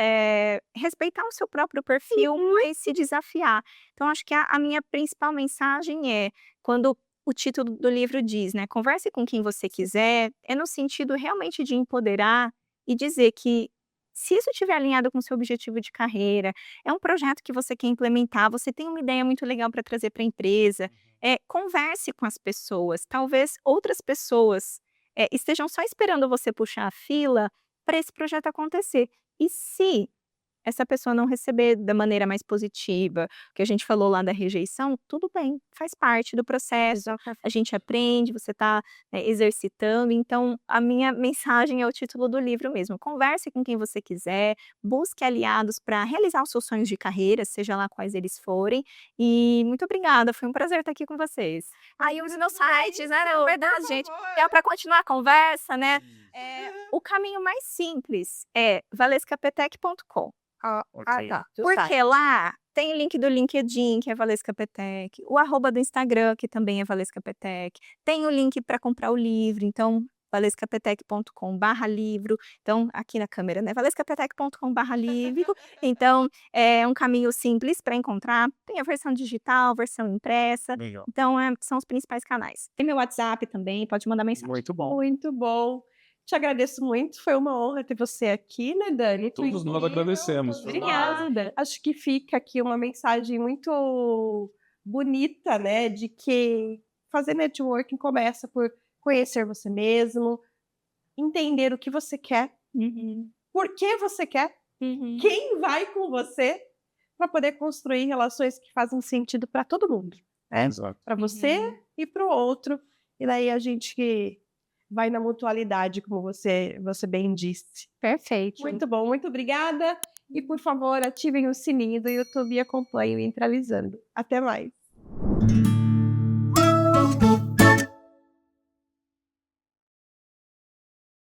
respeitar o seu próprio perfil, mas se desafiar. Então, acho que a minha principal mensagem é quando o título do livro diz, né, converse com quem você quiser, é no sentido realmente de empoderar e dizer que se isso estiver alinhado com o seu objetivo de carreira, é um projeto que você quer implementar, você tem uma ideia muito legal para trazer para a empresa, converse com as pessoas, talvez outras pessoas estejam só esperando você puxar a fila para esse projeto acontecer. E se essa pessoa não receber da maneira mais positiva, que a gente falou lá da rejeição, tudo bem, faz parte do processo, a gente aprende, você está exercitando. Então, a minha mensagem é o título do livro mesmo. Converse com quem você quiser, busque aliados para realizar os seus sonhos de carreira, seja lá quais eles forem. E muito obrigada, foi um prazer estar aqui com vocês. Aí os meus sites, né? Na verdade, gente, é para continuar a conversa, né? O caminho mais simples é valescapetec.com. Tá. Porque lá tem o link do LinkedIn, que é Valesca Petec, o arroba do Instagram, que também é Valesca Petec, tem o link para comprar o livro, então valescapetec.com/livro, então aqui na câmera, né, valescapetec.com/livro, então é um caminho simples para encontrar, tem a versão digital, versão impressa, Legal. então são os principais canais. Tem meu WhatsApp também, pode mandar mensagem. Muito bom. Muito bom. Te agradeço muito, foi uma honra ter você aqui, né, Dani? Foi Todos nós incrível, agradecemos. todos nós. Obrigada. Acho que fica aqui uma mensagem muito bonita, né, de que fazer networking começa por conhecer você mesmo, entender o que você quer, Uhum. por que você quer, Uhum. quem vai com você, para poder construir relações que fazem sentido para todo mundo, né? Exato. Para você e para o outro. E daí a gente vai na mutualidade, como você bem disse. Perfeito. Muito bom, muito obrigada. E, por favor, ativem o sininho do YouTube e acompanhem o Entralizando. Até mais.